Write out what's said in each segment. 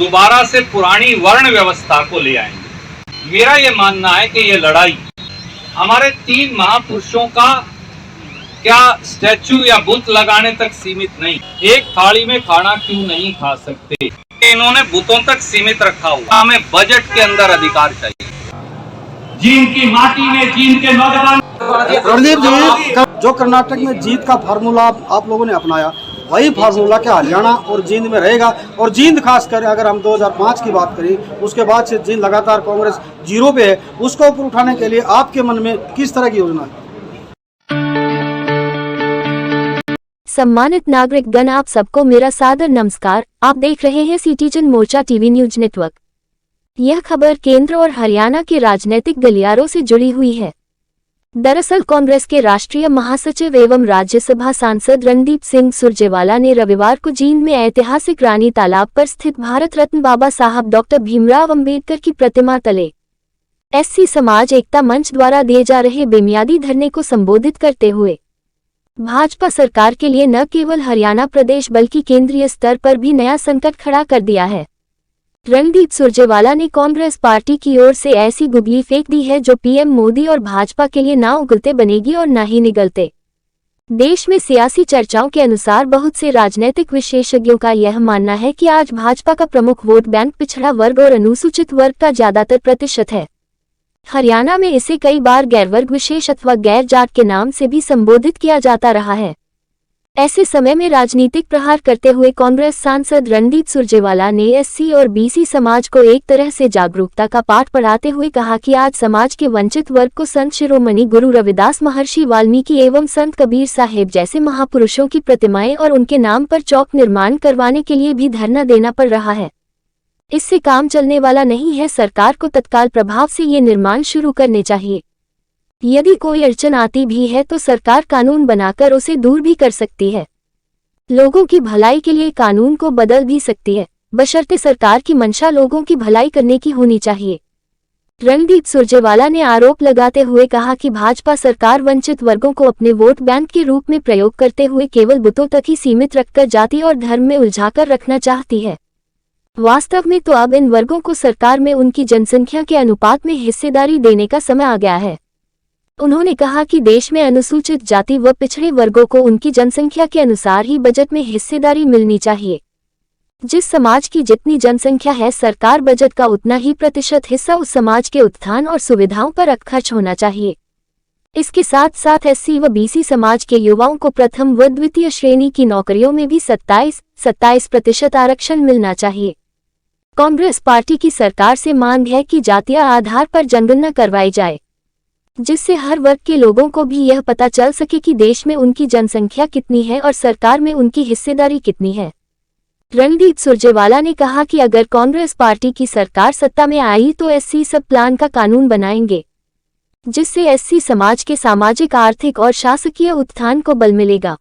दोबारा से पुरानी वर्ण व्यवस्था को ले आएंगे। मेरा ये मानना है कि ये लड़ाई हमारे 3 महापुरुषों का क्या स्टैचू या बुत लगाने तक सीमित नहीं, एक थाली में खाना क्यों नहीं खा सकते, इन्होंने बुतों तक सीमित रखा हुआ। हमें बजट के अंदर अधिकार चाहिए। जींद की माटी में जींद के नौजवान रणदीप जी, जो कर्नाटक में जीत का फार्मूला आप लोगों ने अपनाया, वही फार्मूला क्या हरियाणा और जींद में रहेगा? और जींद खासकर अगर हम 2005 की बात करें, उसके बाद से जींद लगातार कांग्रेस 0 पे है, उसको ऊपर उठाने के लिए आपके मन में किस तरह की योजना है? सम्मानित नागरिक गण, आप सबको मेरा सादर नमस्कार। आप देख रहे हैं सिटीजन मोर्चा टीवी न्यूज नेटवर्क। यह खबर केंद्र और हरियाणा के राजनीतिक गलियारों से जुड़ी हुई है। दरअसल कांग्रेस के राष्ट्रीय महासचिव एवं राज्यसभा सांसद रणदीप सिंह सुरजेवाला ने रविवार को जींद में ऐतिहासिक रानी तालाब पर स्थित भारत रत्न बाबा साहब डॉक्टर भीमराव अंबेडकर की प्रतिमा तले एससी समाज एकता मंच द्वारा दिए जा रहे बेमियादी धरने को संबोधित करते हुए भाजपा सरकार के लिए न केवल हरियाणा प्रदेश बल्कि केंद्रीय स्तर पर भी नया संकट खड़ा कर दिया है। रणदीप सुरजेवाला ने कांग्रेस पार्टी की ओर से ऐसी गुगली फेंक दी है जो पीएम मोदी और भाजपा के लिए ना उगलते बनेगी और ना ही निगलते। देश में सियासी चर्चाओं के अनुसार बहुत से राजनीतिक विशेषज्ञों का यह मानना है कि आज भाजपा का प्रमुख वोट बैंक पिछड़ा वर्ग और अनुसूचित वर्ग का ज्यादातर प्रतिशत है। हरियाणा में इसे कई बार गैरवर्ग विशेष अथवा गैर जाट के नाम से भी संबोधित किया जाता रहा है। ऐसे समय में राजनीतिक प्रहार करते हुए कांग्रेस सांसद रणदीप सुरजेवाला ने एससी और बीसी समाज को एक तरह से जागरूकता का पाठ पढ़ाते हुए कहा कि आज समाज के वंचित वर्ग को संत शिरोमणि गुरु रविदास, महर्षि वाल्मीकि एवं संत कबीर साहेब जैसे महापुरुषों की प्रतिमाएं और उनके नाम पर चौक निर्माण करवाने के लिए भी धरना देना पड़ रहा है। इससे काम चलने वाला नहीं है। सरकार को तत्काल प्रभाव से ये निर्माण शुरू करने चाहिए। यदि कोई अड़चन आती भी है तो सरकार कानून बनाकर उसे दूर भी कर सकती है। लोगों की भलाई के लिए कानून को बदल भी सकती है, बशर्ते सरकार की मंशा लोगों की भलाई करने की होनी चाहिए। रणदीप सुरजेवाला ने आरोप लगाते हुए कहा कि भाजपा सरकार वंचित वर्गों को अपने वोट बैंक के रूप में प्रयोग करते हुए केवल बुतों तक ही सीमित रखकर जाति और धर्म में उलझाकर रखना चाहती है। वास्तव में तो अब इन वर्गों को सरकार में उनकी जनसंख्या के अनुपात में हिस्सेदारी देने का समय आ गया है। उन्होंने कहा कि देश में अनुसूचित जाति व पिछड़े वर्गों को उनकी जनसंख्या के अनुसार ही बजट में हिस्सेदारी मिलनी चाहिए। जिस समाज की जितनी जनसंख्या है, सरकार बजट का उतना ही प्रतिशत हिस्सा उस समाज के उत्थान और सुविधाओं पर खर्च होना चाहिए। इसके साथ साथ एससी व बीसी समाज के युवाओं को प्रथम व द्वितीय श्रेणी की नौकरियों में भी 27% आरक्षण मिलना चाहिए। कांग्रेस पार्टी की सरकार से मांग है कि जातीय आधार पर जनगणना करवाई जाए, जिससे हर वर्ग के लोगों को भी यह पता चल सके कि देश में उनकी जनसंख्या कितनी है और सरकार में उनकी हिस्सेदारी कितनी है। रणदीप सुरजेवाला ने कहा कि अगर कांग्रेस पार्टी की सरकार सत्ता में आई तो एससी सब प्लान का कानून बनाएंगे, जिससे एससी समाज के सामाजिक, आर्थिक और शासकीय उत्थान को बल मिलेगा।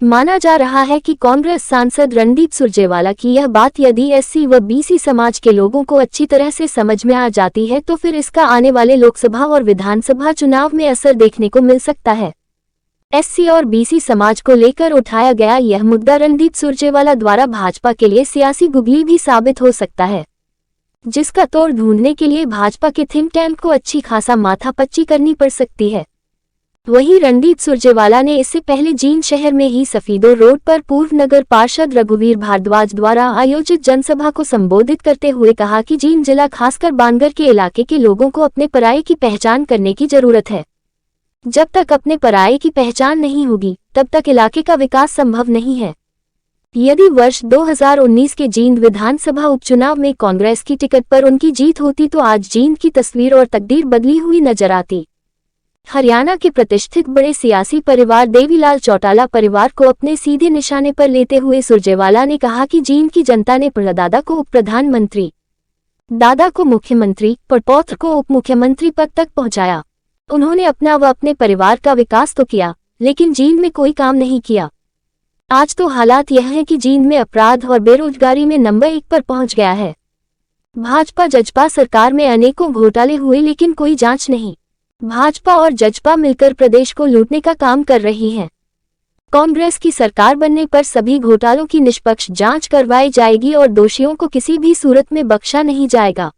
माना जा रहा है कि कांग्रेस सांसद रणदीप सुरजेवाला की यह बात यदि एससी व बीसी समाज के लोगों को अच्छी तरह से समझ में आ जाती है तो फिर इसका आने वाले लोकसभा और विधानसभा चुनाव में असर देखने को मिल सकता है। एससी और बीसी समाज को लेकर उठाया गया यह मुद्दा रणदीप सुरजेवाला द्वारा भाजपा के लिए सियासी गुगली भी साबित हो सकता है, जिसका तोड़ ढूंढने के लिए भाजपा के थिंक टैंक को अच्छी खासा माथापच्ची करनी पड़ सकती है। वहीं रणदीप सुरजेवाला ने इससे पहले जींद शहर में ही सफीदो रोड पर पूर्व नगर पार्षद रघुवीर भारद्वाज द्वारा आयोजित जनसभा को संबोधित करते हुए कहा कि जींद जिला खासकर बानगर के इलाके के लोगों को अपने पराये की पहचान करने की जरूरत है। जब तक अपने पराये की पहचान नहीं होगी तब तक इलाके का विकास संभव नहीं है। यदि वर्ष 2019 के जींद विधानसभा उपचुनाव में कांग्रेस की टिकट पर उनकी जीत होती तो आज जींद की तस्वीर और तकदीर बदली हुई नजर आती। हरियाणा के प्रतिष्ठित बड़े सियासी परिवार देवीलाल चौटाला परिवार को अपने सीधे निशाने पर लेते हुए सुरजेवाला ने कहा कि जींद की जनता ने परदादा को उप प्रधानमंत्री, दादा को मुख्यमंत्री, पड़पौत्र को उप मुख्यमंत्री पद तक पहुंचाया। उन्होंने अपना व अपने परिवार का विकास तो किया, लेकिन जींद में कोई काम नहीं किया। आज तो हालात यह है कि जींद में अपराध और बेरोजगारी में नंबर 1 पर पहुंच गया है। भाजपा जजपा सरकार में अनेकों घोटाले हुए लेकिन कोई जांच नहीं। भाजपा और जजपा मिलकर प्रदेश को लूटने का काम कर रही हैं। कांग्रेस की सरकार बनने पर सभी घोटालों की निष्पक्ष जांच करवाई जाएगी और दोषियों को किसी भी सूरत में बख्शा नहीं जाएगा।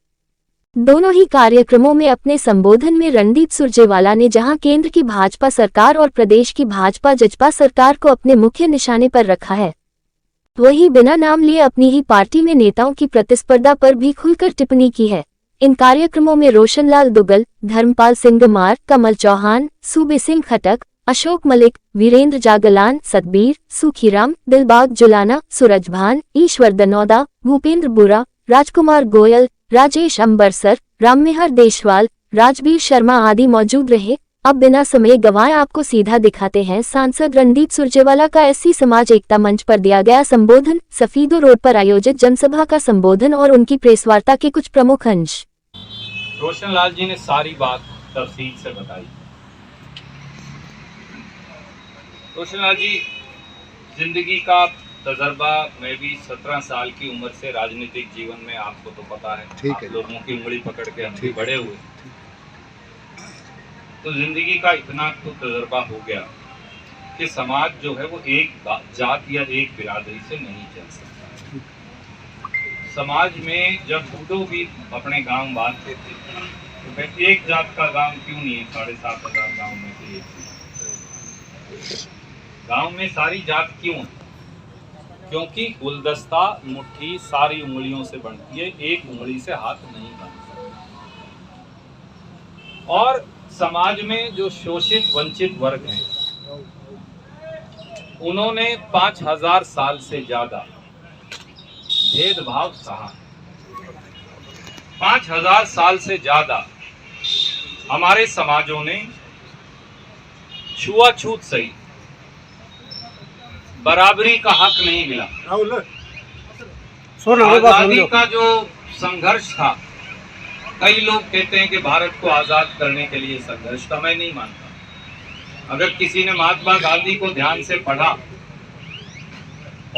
दोनों ही कार्यक्रमों में अपने संबोधन में रणदीप सुरजेवाला ने जहां केंद्र की भाजपा सरकार और प्रदेश की भाजपा जजपा सरकार को अपने मुख्य निशाने पर रखा है, वहीं बिना नाम लिए अपनी ही पार्टी में नेताओं की प्रतिस्पर्धा पर भी खुलकर टिप्पणी की है। इन कार्यक्रमों में रोशनलाल दुग्गल, धर्मपाल सिंह गमार, कमल चौहान, सूबे सिंह खटक, अशोक मलिक, वीरेंद्र जागलान, सतबीर, सुखीराम, दिलबाग जुलाना, सूरज भान, ईश्वर दनौदा, भूपेंद्र बुरा, राजकुमार गोयल, राजेश अंबरसर, राममेहर देशवाल, राजवीर शर्मा आदि मौजूद रहे। अब बिना समय गंवाए आपको सीधा दिखाते हैं सांसद रणदीप सुरजेवाला का एससी समाज एकता मंच पर दिया गया संबोधन, सफीदो रोड पर आयोजित जनसभा का संबोधन और उनकी प्रेस वार्ता के कुछ प्रमुख अंश। रोशनलाल जी ने सारी बात तफसील से बताई। रोशनलाल जी, जिंदगी का तजर्बा, मैं भी 17 साल की उम्र से राजनीतिक जीवन में, आपको तो पता है, आप लोगों की उंगली पकड़ के हम भी बड़े हुए, तो जिंदगी का इतना तो तजर्बा हो गया कि समाज जो है वो एक जात या एक बिरादरी से नहीं चल सकता। समाज में जब बूढ़ों भी अपने गांव बांधते थे तो एक जात का गांव क्यों नहीं है? 7,500 गांव में से गांव में सारी जात क्यों है? क्योंकि गुलदस्ता मुट्ठी सारी उंगलियों से बनती है, एक उंगली से हाथ नहीं बनता। और समाज में जो शोषित वंचित वर्ग हैं, उन्होंने 5000 साल से ज्यादा भेदभाव सहा। 5000 साल से ज्यादा हमारे समाजों ने छुआछूत सही, बराबरी का हक नहीं मिला। आजादी का जो संघर्ष था, कई लोग कहते हैं कि भारत को आजाद करने के लिए संघर्ष था, मैं नहीं मानता। अगर किसी ने महात्मा गांधी को ध्यान से पढ़ा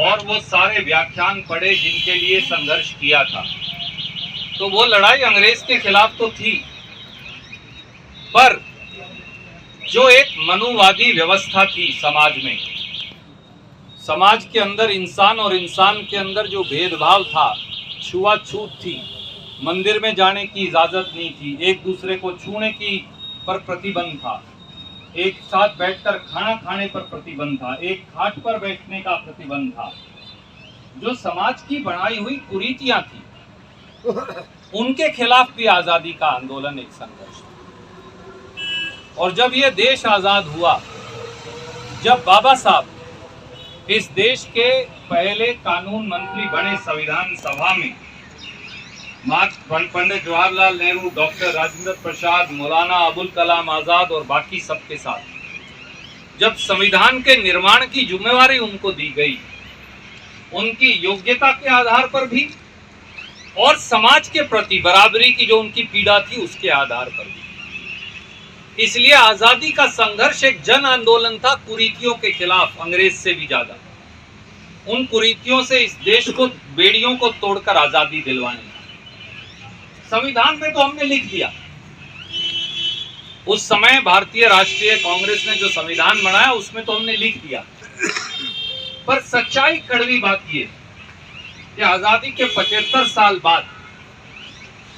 और वो सारे व्याख्यान पढ़े जिनके लिए संघर्ष किया था, तो वो लड़ाई अंग्रेज के खिलाफ तो थी, पर जो एक मनुवादी व्यवस्था थी समाज में, समाज के अंदर इंसान और इंसान के अंदर जो भेदभाव था, छुआछूत थी, मंदिर में जाने की इजाजत नहीं थी, एक दूसरे को छूने की पर प्रतिबंध था, एक साथ बैठकर खाना खाने पर प्रतिबंध था, एक खाट पर बैठने का प्रतिबंध था। जो समाज की बनाई हुई कुरीतियां थी, उनके खिलाफ भी आजादी का आंदोलन एक संघर्ष था। और जब यह देश आजाद हुआ, जब बाबा साहब इस देश के पहले कानून मंत्री बने, संविधान सभा में पंडित जवाहरलाल नेहरू, डॉक्टर राजेंद्र प्रसाद, मौलाना अबुल कलाम आजाद और बाकी सबके साथ जब संविधान के निर्माण की जिम्मेवारी उनको दी गई, उनकी योग्यता के आधार पर भी और समाज के प्रति बराबरी की जो उनकी पीड़ा थी उसके आधार पर भी। इसलिए आजादी का संघर्ष एक जन आंदोलन था, कुरीतियों के खिलाफ, अंग्रेज से भी ज्यादा। उन कुरीतियों से इस देश को, बेड़ियों को तोड़कर आजादी दिलवानी। संविधान में तो हमने लिख दिया, उस समय भारतीय राष्ट्रीय कांग्रेस ने जो संविधान बनाया उसमें तो हमने लिख दिया, पर सच्चाई कड़वी बात ये कि आजादी के 75 साल बाद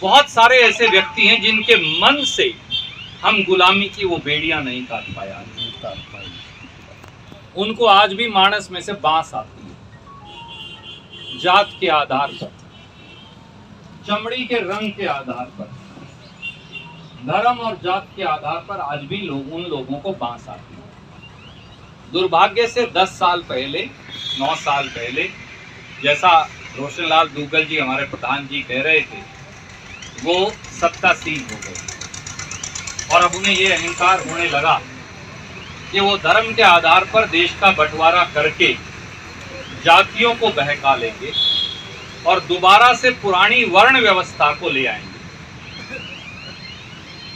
बहुत सारे ऐसे व्यक्ति हैं जिनके मन से हम गुलामी की वो बेड़ियां नहीं काट पाया। उनको आज भी मानस में से बांस आती है, जात के आधार पर, चमड़ी के रंग के आधार पर, धर्म और जात के आधार पर आज भी उन लोगों को बांस आती है। दुर्भाग्य से 10 साल पहले, 9 साल पहले, जैसा रोशनलाल दुग्गल जी हमारे प्रधान जी कह रहे थे, वो सत्तासीन हो गए और अब उन्हें ये अहंकार होने लगा कि वो धर्म के आधार पर देश का बंटवारा करके जातियों को बहका लेंगे और दोबारा से पुरानी वर्ण व्यवस्था को ले आएंगे।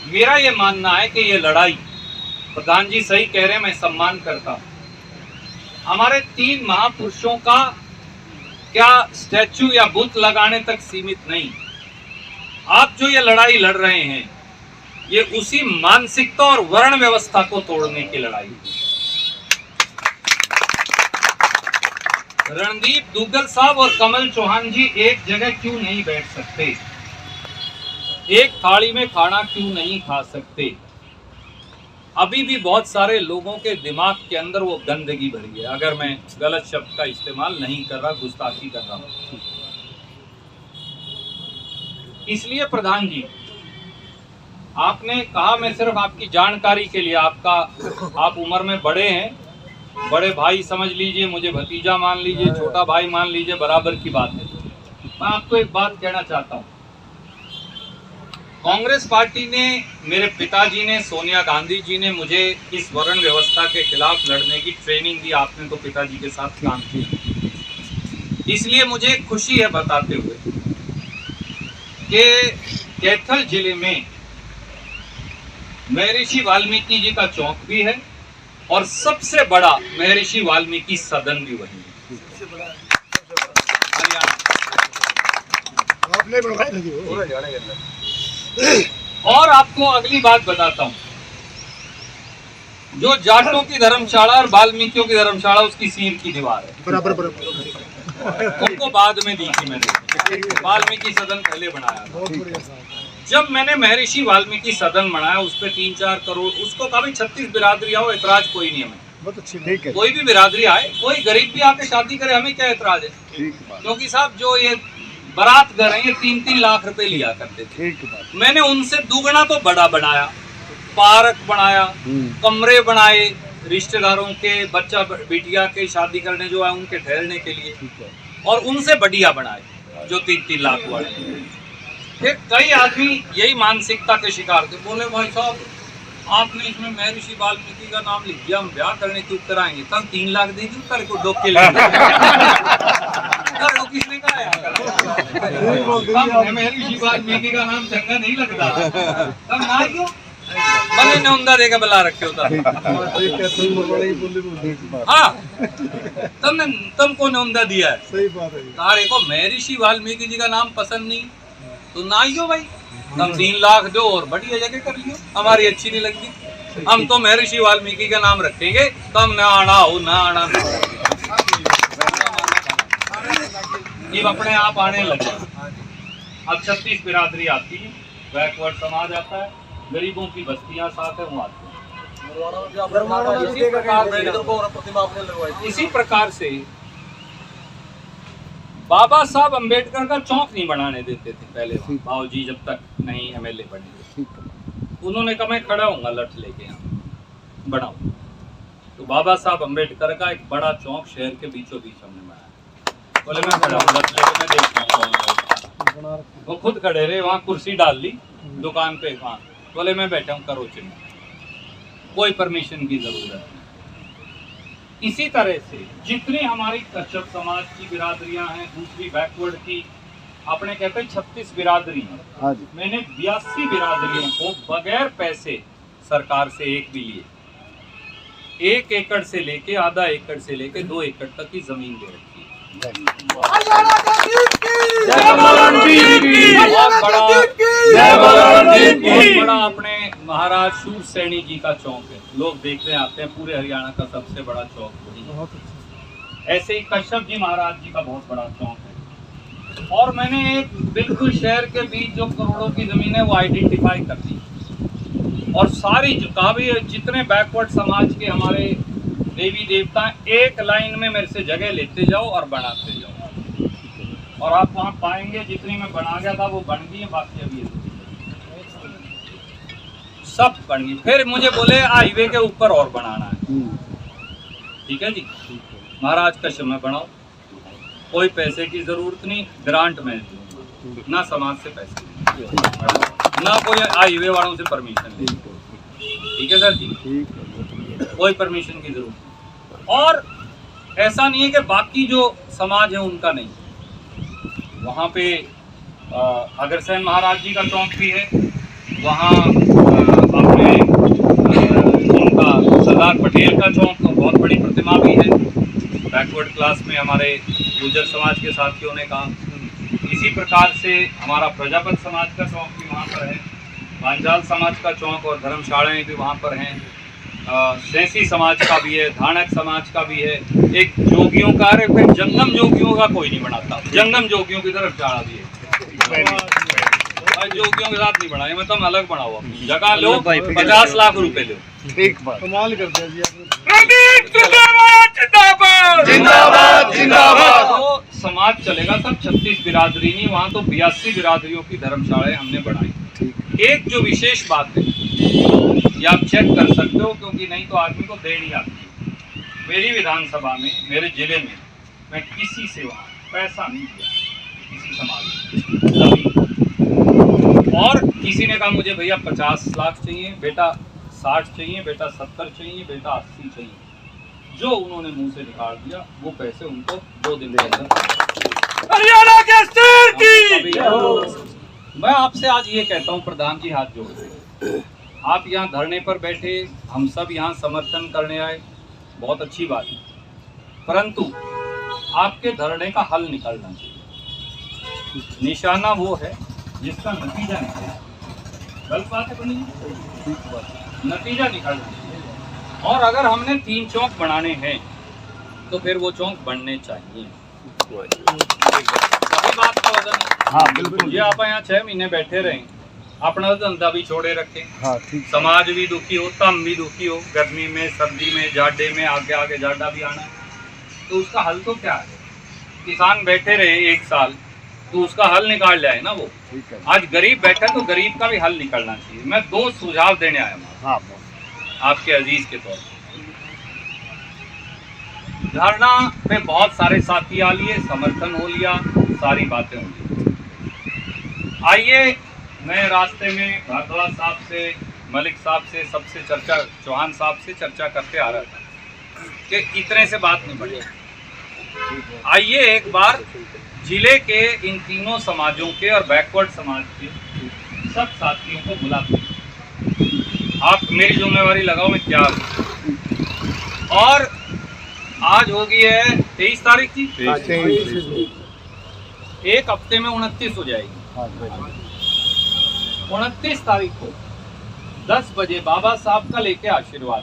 मेरा ये मानना है कि ये लड़ाई, प्रधान जी सही कह रहे हैं, मैं सम्मान करता हूं, हमारे 3 महापुरुषों का क्या स्टैचू या बुत लगाने तक सीमित नहीं। आप जो ये लड़ाई लड़ रहे हैं, ये उसी मानसिकता और वर्ण व्यवस्था को तोड़ने की लड़ाई है। रणदीप दुग्गल साहब और कमल चौहान जी एक जगह क्यों नहीं बैठ सकते? एक थाली में खाना क्यों नहीं खा सकते? अभी भी बहुत सारे लोगों के दिमाग के अंदर वो गंदगी भरी है। अगर मैं गलत शब्द का इस्तेमाल नहीं कर रहा, गुस्ताखी कर रहा हूं। इसलिए प्रधान जी, आपने कहा, मैं सिर्फ आपकी जानकारी के लिए, आप उम्र में बड़े हैं, बड़े भाई समझ लीजिए, मुझे भतीजा मान लीजिए, छोटा भाई मान लीजिए, बराबर की बात है। मैं आपको एक बात कहना चाहता हूं। कांग्रेस पार्टी ने, मेरे पिताजी ने, सोनिया गांधी जी ने मुझे इस वर्ण व्यवस्था के खिलाफ लड़ने की ट्रेनिंग दी। आपने तो पिताजी के साथ काम किया, इसलिए मुझे खुशी है बताते हुए कि कैथल जिले में महर्षि वाल्मीकि जी का चौक भी है और सबसे बड़ा महर्षि वाल्मीकि सदन भी वही है। और आपको अगली बात बताता हूं, जो जाटों की धर्मशाला और वाल्मीकियों की धर्मशाला, उसकी सीर की दीवार है, बराबर उनको बाद में दी थी मैंने। वाल्मीकि सदन पहले बनाया था। जब मैंने महर्षि वाल्मीकि सदन बनाया, उस पर 3-4 करोड़, उसको कभी 36 बिरादरी आओ, ऐतराज कोई नहीं हमें। बहुत अच्छी, ठीक है। कोई भी बिरादरी आए, कोई गरीब भी आके शादी करे, हमें क्या ऐतराज है? क्योंकि साहब जो ये बारात घर है, ये 3-3 लाख रुपए लिया करते थे। मैंने उनसे दुगना तो बड़ा बनाया, पार्क बनाया, कमरे बनाए, रिश्तेदारों के बच्चा बेटिया के शादी करने जो है उनके ठहरने के लिए, और उनसे बढ़िया बनाए जो 3-3 लाख वाले। फिर कई आदमी यही मानसिकता के शिकार थे, बोले भाई साहब आपने इसमें महर्षि वाल्मीकि का नाम लिख दिया, हम ब्याह करने क्यों कराएंगे? तब 3 लाख दे दी कर को डोक के लिए। किसने कहा यार? महर्षि वाल्मीकि का नाम चंगा नहीं लगता, तब ना क्यों मैंने नौंदा देकर बुला रखे होता। हाँ, तुमको नौंदा दिया है, सही बात है। तारे को महर्षि वाल्मीकि जी का नाम पसंद नहीं तो ना ही हो भाई, तुम 3 लाख दो और बढ़िया जगह कर लियो, हमारी अच्छी नहीं लगती। हम तो महर्षि वाल्मीकि का नाम रखेंगे, तुम ना आना हो ना आना, ये अपने आप आने लगे। अब 36 बिरादरी आती है, बैकवर्ड समाज आता है, गरीबों की बस्तियां साथ है, वो आते हैं। इसी प्रकार से बाबा साहब अंबेडकर का चौक नहीं बनाने देते थे पहले, बाबूजी जब तक नहीं एमएलए बने। उन्होंने कहा मैं खड़ा हूँगा लठ लेके, यहाँ बनाओ। तो बाबा साहब अंबेडकर का एक बड़ा चौक शहर के बीचों बीच हमने बनाया। बोले मैं खड़ा हूँ लठ लेके, मैं देखता हूँ। वो खुद खड़े रहे, वहाँ कुर्सी डाल ली दुकान पे, वहाँ बोले मैं बैठा हूँ, करो चिन्ह, कोई परमिशन की जरूरत नहीं। इसी तरह से जितनी हमारी कच्छप समाज की बिरादरियां हैं, दूसरी बैकवर्ड की, अपने कहते हैं 36 बिरादरी हैं, मैंने 82 बिरादरियों को बगैर पैसे सरकार से एक भी लिए, 1 एकड़ से लेके आधा एकड़ से लेके 2 एकड़ तक की जमीन दे रखी है। बहुत बड़ा अपने महाराज शूर सैनी जी का चौक है, लोग देखने आते हैं, पूरे हरियाणा का सबसे बड़ा चौक वही। ऐसे ही कश्यप जी महाराज जी का बहुत बड़ा चौक है। और मैंने एक बिल्कुल शहर के बीच जो करोड़ों की जमीन है वो आइडेंटिफाई कर दी, और सारी जितने बैकवर्ड समाज के हमारे देवी देवता एक लाइन में मेरे से जगह लेते जाओ और बनाते जाओ, और आप वहाँ पाएंगे जितनी मैं बना गया था वो बन गई है, बाकी अभी सब बन गई। फिर मुझे बोले हाईवे के ऊपर और बनाना है, ठीक है जी, महाराज कश्यप में बनाओ, कोई पैसे की जरूरत नहीं, ग्रांट में ना समाज से पैसे ना कोई हाईवे वालों से परमिशन ले, ठीक है सर जी, कोई परमिशन की जरूरत नहीं। और ऐसा नहीं है कि बाकी जो समाज है उनका नहीं, वहाँ पे अग्रसेन महाराज जी का चौक भी है, वहाँ अपने उनका सरदार पटेल का चौक बहुत बड़ी प्रतिमा भी है, बैकवर्ड क्लास में हमारे गुर्जर समाज के साथियों ने कहा। इसी प्रकार से हमारा प्रजापत समाज का चौक भी वहाँ पर है, पांचाल समाज का चौक और धर्मशालाएँ भी वहाँ पर हैं। सैंसी समाज का भी है, धानक समाज का भी है, एक जोगियों का, अरे फिर जंगम जोगियों का कोई नहीं बनाता, जंगम जोगियों की तरफ जाना भी है, जोगियों के साथ नहीं बनाए, मैं तुम अलग बनाओ, अपनी जगह लो, 50 लाख रुपए लो। ठीक बात, कमाल करते हैं जी जिंदाबाद जिंदाबाद। तो समाज चलेगा सब 36 बिरादरी नहीं, वहाँ तो 82 बिरादरियों की धर्मशालाएं हमने बनाई। एक जो विशेष बात है ये आप चेक कर सकते हो, क्योंकि नहीं तो आदमी को देर नहीं आती। मेरी विधानसभा में, मेरे जिले में, मैं किसी से वहाँ पैसा नहीं दिया, किसी समाज में, और किसी ने कहा मुझे भैया 50 लाख चाहिए, बेटा 60 चाहिए, बेटा 70 चाहिए, बेटा 80 चाहिए, जो उन्होंने मुंह से निकाल दिया वो पैसे उनको 2 दिन के अंदर। हरियाणा के सिर की। मैं आपसे आज ये कहता हूँ प्रधान जी, हाथ जोड़ के, आप यहाँ धरने पर बैठे, हम सब यहाँ समर्थन करने आए, बहुत अच्छी बात है, परंतु आपके धरने का हल निकलना चाहिए। निशाना वो है जिसका नतीजा निकले। गलत बात है बनी, नतीजा निकलना चाहिए। और अगर हमने 3 चौक बनाने हैं तो फिर वो चौक बनने चाहिए। बात का वजन है। हाँ बिल्कुल, ये आप यहाँ 6 महीने बैठे रहे, अपना धंधा भी छोड़े रखे, हाँ ठीक, समाज भी दुखी हो, तम भी दुखी हो, गर्मी में, सर्दी में, जाड़े में, आगे आगे जाड़ा भी आना है, तो उसका हल तो क्या है? किसान बैठे रहे 1 साल, तो उसका हल निकाल जाए ना वो। ठीक है। आज गरीब बैठा तो गरीब का भी हल निकलना चाहिए। मैं 2 सुझाव देने आया हूँ हाँ, आपके अजीज के तौर पर। धरना पे बहुत सारे साथी आ लिए, समर्थन हो लिया, सारी बातें हो ली। आइए, मैं रास्ते में भारद्वाज साहब से, मलिक साहब से, सबसे चर्चा, चौहान साहब से चर्चा करते आ रहा था कि इतने से बात नहीं बढ़ी। आइए एक बार जिले के इन तीनों समाजों के और बैकवर्ड समाज के सब साथियों को बुलाते हैं। आप मेरी जिम्मेवारी लगाओ, मैं क्या और आज होगी है 23 तारीख की, 1 हफ्ते में 29 हो जाएगी। 29 तारीख को 10 बजे बाबा साहब का लेके आशीर्वाद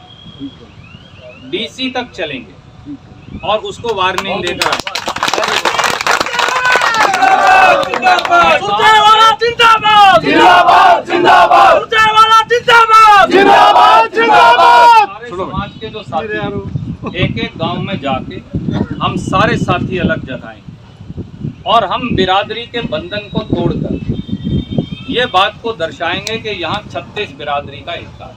डीसी तक चलेंगे और उसको वार्निंग देकर समाज के जो साथी एक गांव में जाके हम सारे साथी अलग जगाएंगे और हम बिरादरी के बंधन को तोड़कर ये बात को दर्शाएंगे कि यहाँ 36 बिरादरी का एकता है,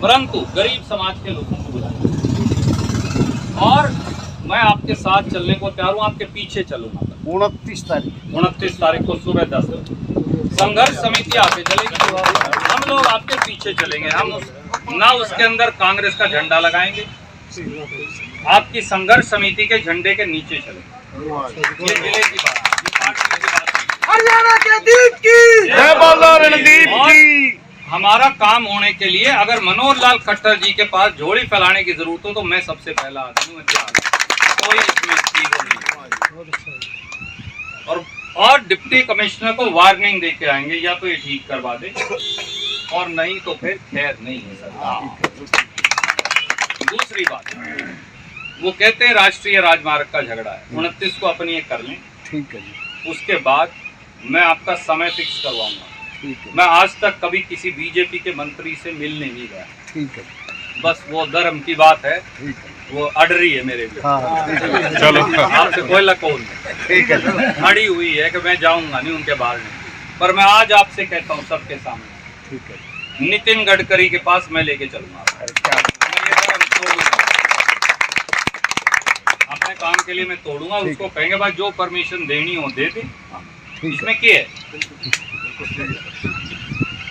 परंतु गरीब समाज के लोगों को बुलाएंगे। और मैं आपके साथ चलने को तैयार हूँ, आपके पीछे चलूंगा। 29 तारीख को सुबह 10 बजे संघर्ष समिति आगे चलेगी, हम लोग आपके पीछे चलेंगे। हम ना उसके अंदर कांग्रेस का झंडा लगाएंगे, आपकी संघर्ष समिति के झंडे के नीचे चलेंगे। ये जिले की बात, ये पार्टी की बात। हरियाणा के दीप की जय बोलो, रणदीप की। हमारा काम होने के लिए अगर मनोहर लाल खट्टर जी के पास झोली फैलाने की जरूरत हो तो मैं सबसे पहला आदमी हूँ, कोई इसमें और डिप्टी कमिश्नर को वार्निंग दे के आएंगे, या तो ये ठीक करवा दे और नहीं तो फिर खैर नहीं है सर। दूसरी बात, वो कहते हैं राष्ट्रीय राजमार्ग का झगड़ा है, 29 को अपनी ये कर लें, ठीक है जी। उसके बाद मैं आपका समय फिक्स करवाऊंगा। मैं आज तक कभी किसी बीजेपी के मंत्री से मिलने नहीं गया, ठीक है, बस वो धर्म की बात है, ठीक है, वो अडरी है मेरे लिए। हाँ, चलो आपसे कोई लकोन नहीं, ठीक है, अड़ी हुई है कि मैं जाऊंगा नहीं उनके बाहर नहीं, पर मैं आज आपसे कहता हूँ सबके सामने, ठीक है। नितिन गडकरी के पास मैं लेके चलूंगा। मैं ये धर्म तोड़ूंगा, अपने काम के लिए मैं तोड़ूंगा। उसको कहेंगे भाई जो परमिशन देनी हो दे दे, इसमें क्या है,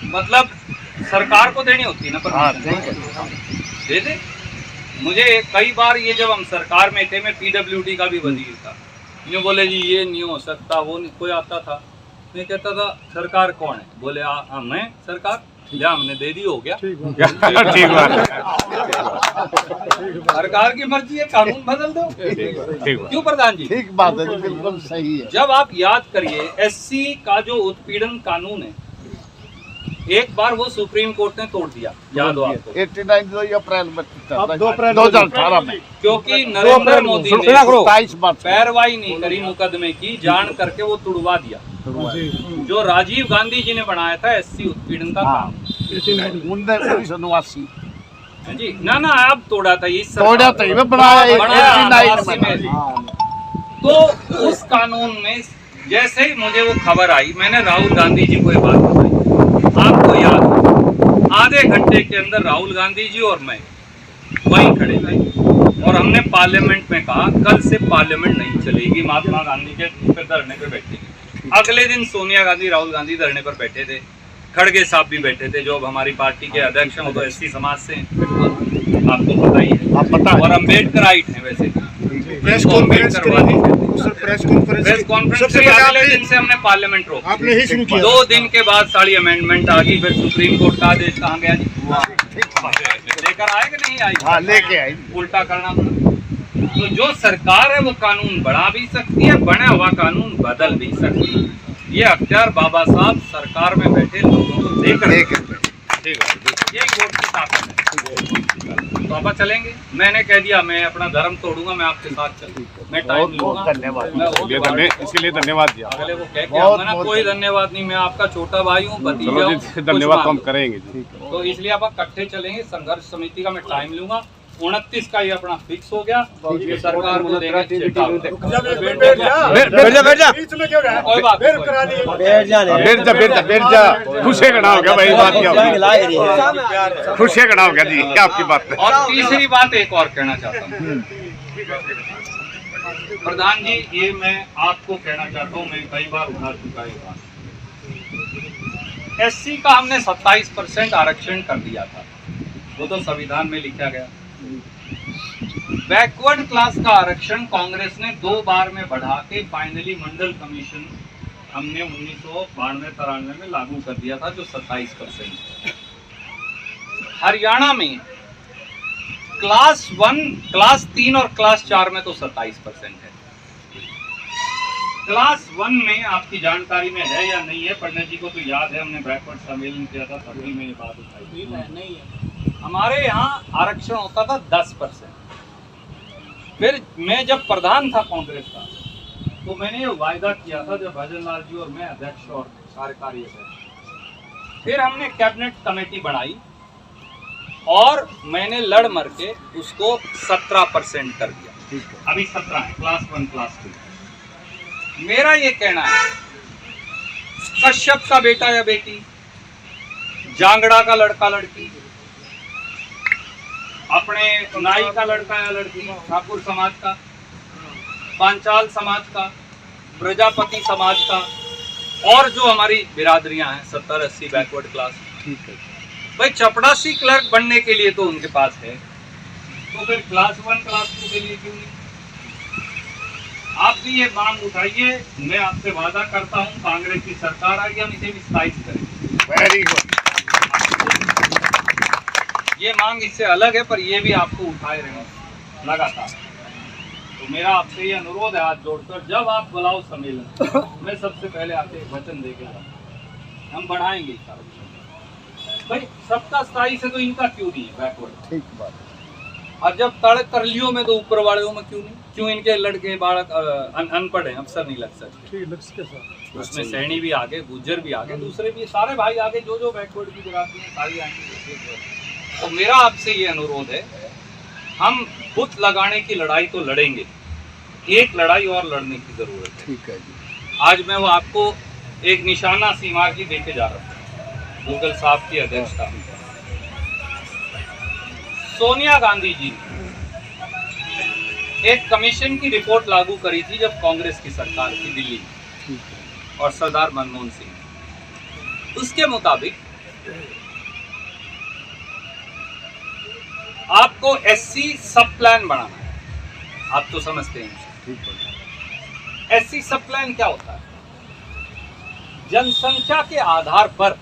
मतलब सरकार को देनी होती है ना परमिशन, दे दे। मुझे कई बार ये जब हम सरकार में थे, मैं पीडब्ल्यूडी का भी वजीर था, ये बोले जी ये नहीं हो सकता, वो नहीं, कोई आता था, मैं कहता था सरकार कौन है, बोले मैं सरकार, या हमने दे दी, हो गया ठीक बात, सरकार की मर्जी है, कानून बदल दो, क्यों प्रधान जी? ठीक बात है, बिल्कुल सही है। जब आप याद करिए, एससी का जो उत्पीड़न कानून है एक बार वो सुप्रीम कोर्ट ने तोड़ दिया, याद हो आपको, 89 2 अप्रैल में, 2 अप्रैल 2018 में, क्योंकि नरेंद्र मोदी ने 27 मार्च को। पैरवाई नहीं करी मुकदमे की, जान करके वो तुड़वा दिया। जो राजीव गांधी जी ने बनाया था एससी उत्पीड़न का हाँ। कानून, 1989 जी ना अब तोड़ा था इस तोड़ा था, ये बनाया बनाया 89 में। 89 में। तो उस कानून में जैसे ही मुझे वो खबर आई, मैंने राहुल गांधी जी को ये बात बताई। आपको याद हो, आधे घंटे के अंदर राहुल गांधी जी और मैं वहीं खड़े थे और हमने पार्लियामेंट में कहा कल से पार्लियामेंट नहीं चलेगी, महात्मा गांधी के पे धरने पर बैठेगी। अगले दिन सोनिया गांधी राहुल गांधी धरने पर बैठे थे, खड़गे साहब भी बैठे थे, जो अब हमारी पार्टी के अध्यक्ष हैं, वो तो एससी समाज से हैं, आपको पता ही है, आप पता है। और अम्बेडकर आइट है वैसे प्रेस कॉन्फ्रेंस प्रेस कॉन्फ्रेंस के अगले दिन से हमने पार्लियामेंट रोक आपने ही शुरू किया। 2 दिन के बाद सारी अमेंडमेंट आ गई, फिर सुप्रीम कोर्ट का आदेश कहाँ गया जी, लेकर आए कि नहीं आई? हाँ, लेके आई। उल्टा करना पड़ा। तो जो सरकार है वो कानून बढ़ा भी सकती है, बना हुआ कानून बदल भी सकती है। ये अख्तियार बाबा साहब सरकार में बैठे लोगों को देकर ठीक है, यही वोट की ताकत है। तो आप चलेंगे, मैंने कह दिया मैं अपना धर्म तोड़ूंगा, मैं आपके साथ चलूंगा, मैं टाइम लूंगा। धन्यवाद। मैं वोट इसके लिए धन्यवाद दिया। अगले वो कह के आऊंगा ना, कोई धन्यवाद नहीं, मैं आपका छोटा भाई हूँ, भतीजा हूँ, धन्यवाद तो हम करेंगे जी। तो इसलिए आप इकट्ठे चलेंगे। संघर्ष समिति का मैं टाइम लूंगा, 29 का ये अपना फिक्स हो गया, ये सरकार को देंगे चेतावनी। बैठ जा कोई बात बैठ जा, खुशी का नाम हो गया भाई, बात क्या खुशी का नाम हो गया जी, क्या आपकी बात है। और तीसरी बात एक और कहना चाहता हूँ प्रधान जी, ये मैं आपको कहना चाहता हूँ, मैं कई बार उठा चुका ये बात। एससी का हमने 27% आरक्षण कर दिया था, वो तो संविधान में लिखा गया। बैकवर्ड क्लास का आरक्षण कांग्रेस ने 2 बार में बढ़ा के फाइनली मंडल कमीशन हमने 1992-93 में लागू कर दिया था, जो 27%। हरियाणा में क्लास 1, क्लास 3 और क्लास 4 में तो 27% है। क्लास 1 में आपकी जानकारी में है या नहीं है, पंडित जी को तो याद है, हमने बैकवर्ड सम्मेलन किया था, तभी में ये बात उठाई नहीं है। हमारे यहाँ आरक्षण होता था 10%। फिर मैं जब प्रधान था कांग्रेस का, तो मैंने ये वायदा किया था, जब भजन लाल जी और मैं अध्यक्ष और कार्यकारी अध्यक्ष, फिर हमने कैबिनेट कमेटी बनाई और मैंने लड़ मर के उसको 17% कर दिया। अभी 17 है, क्लास 1 क्लास 2। मेरा ये कहना है, कश्यप का बेटा या बेटी, जांगड़ा का लड़का लड़की, अपने नाई का लड़का या लड़की, ठाकुर समाज का, पांचाल समाज का, प्रजापति समाज का, और जो हमारी बिरादरियां हैं 70-80 बैकवर्ड क्लास, ठीक है भाई, चपड़ासी क्लर्क बनने के लिए तो उनके पास है, तो फिर क्लास 1 क्लास 2 के लिए क्यों नहीं? आप भी ये मांग उठाइए, मैं आपसे वादा करता हूँ, कांग्रेस की सरकार आएगी, हम इसे विस्तारित करेंगे। Very good. ये मांग इससे अलग है, पर ये भी आपको उठाए रहेंगे लगातार। तो मेरा आपसे ये अनुरोध है, हाथ जोड़कर, जब आप बुलाओ सम्मेलन, मैं सबसे पहले आपसे एक वचन देके जाऊँ, हम बढ़ाएंगे इसका भाई। सबका स्थायी से तो इनका क्यों नहीं है बैकवर्ड, ठीक बात। और जब तड़क तरलियों में तो ऊपर वालों में क्यों नहीं? क्यों इनके लड़के बालक अनपढ़ हैं, अफसर नहीं लग सकते? उसमें सैनी भी आगे, गुज्जर भी आगे, दूसरे भी सारे भाई आगे, जो बैकवर्ड की जगह सारी आएंगे। तो मेरा आपसे ये अनुरोध है, हम बुत लगाने की लड़ाई तो लड़ेंगे, एक लड़ाई और लड़ने की जरूरत है। ठीक है जी। आज मैं वो आपको एक निशाना सीमा की देके जा रहा हूँ, गूगल साहब की अध्यक्षता। सोनिया गांधी जी एक कमीशन की रिपोर्ट लागू करी थी जब कांग्रेस की सरकार थी दिल्ली में, और सरदार मनमोहन सिंह, उसके मुताबिक आपको एससी सब प्लान बनाना है। आप तो समझते हैं एससी सब प्लान क्या होता है? जनसंख्या के आधार पर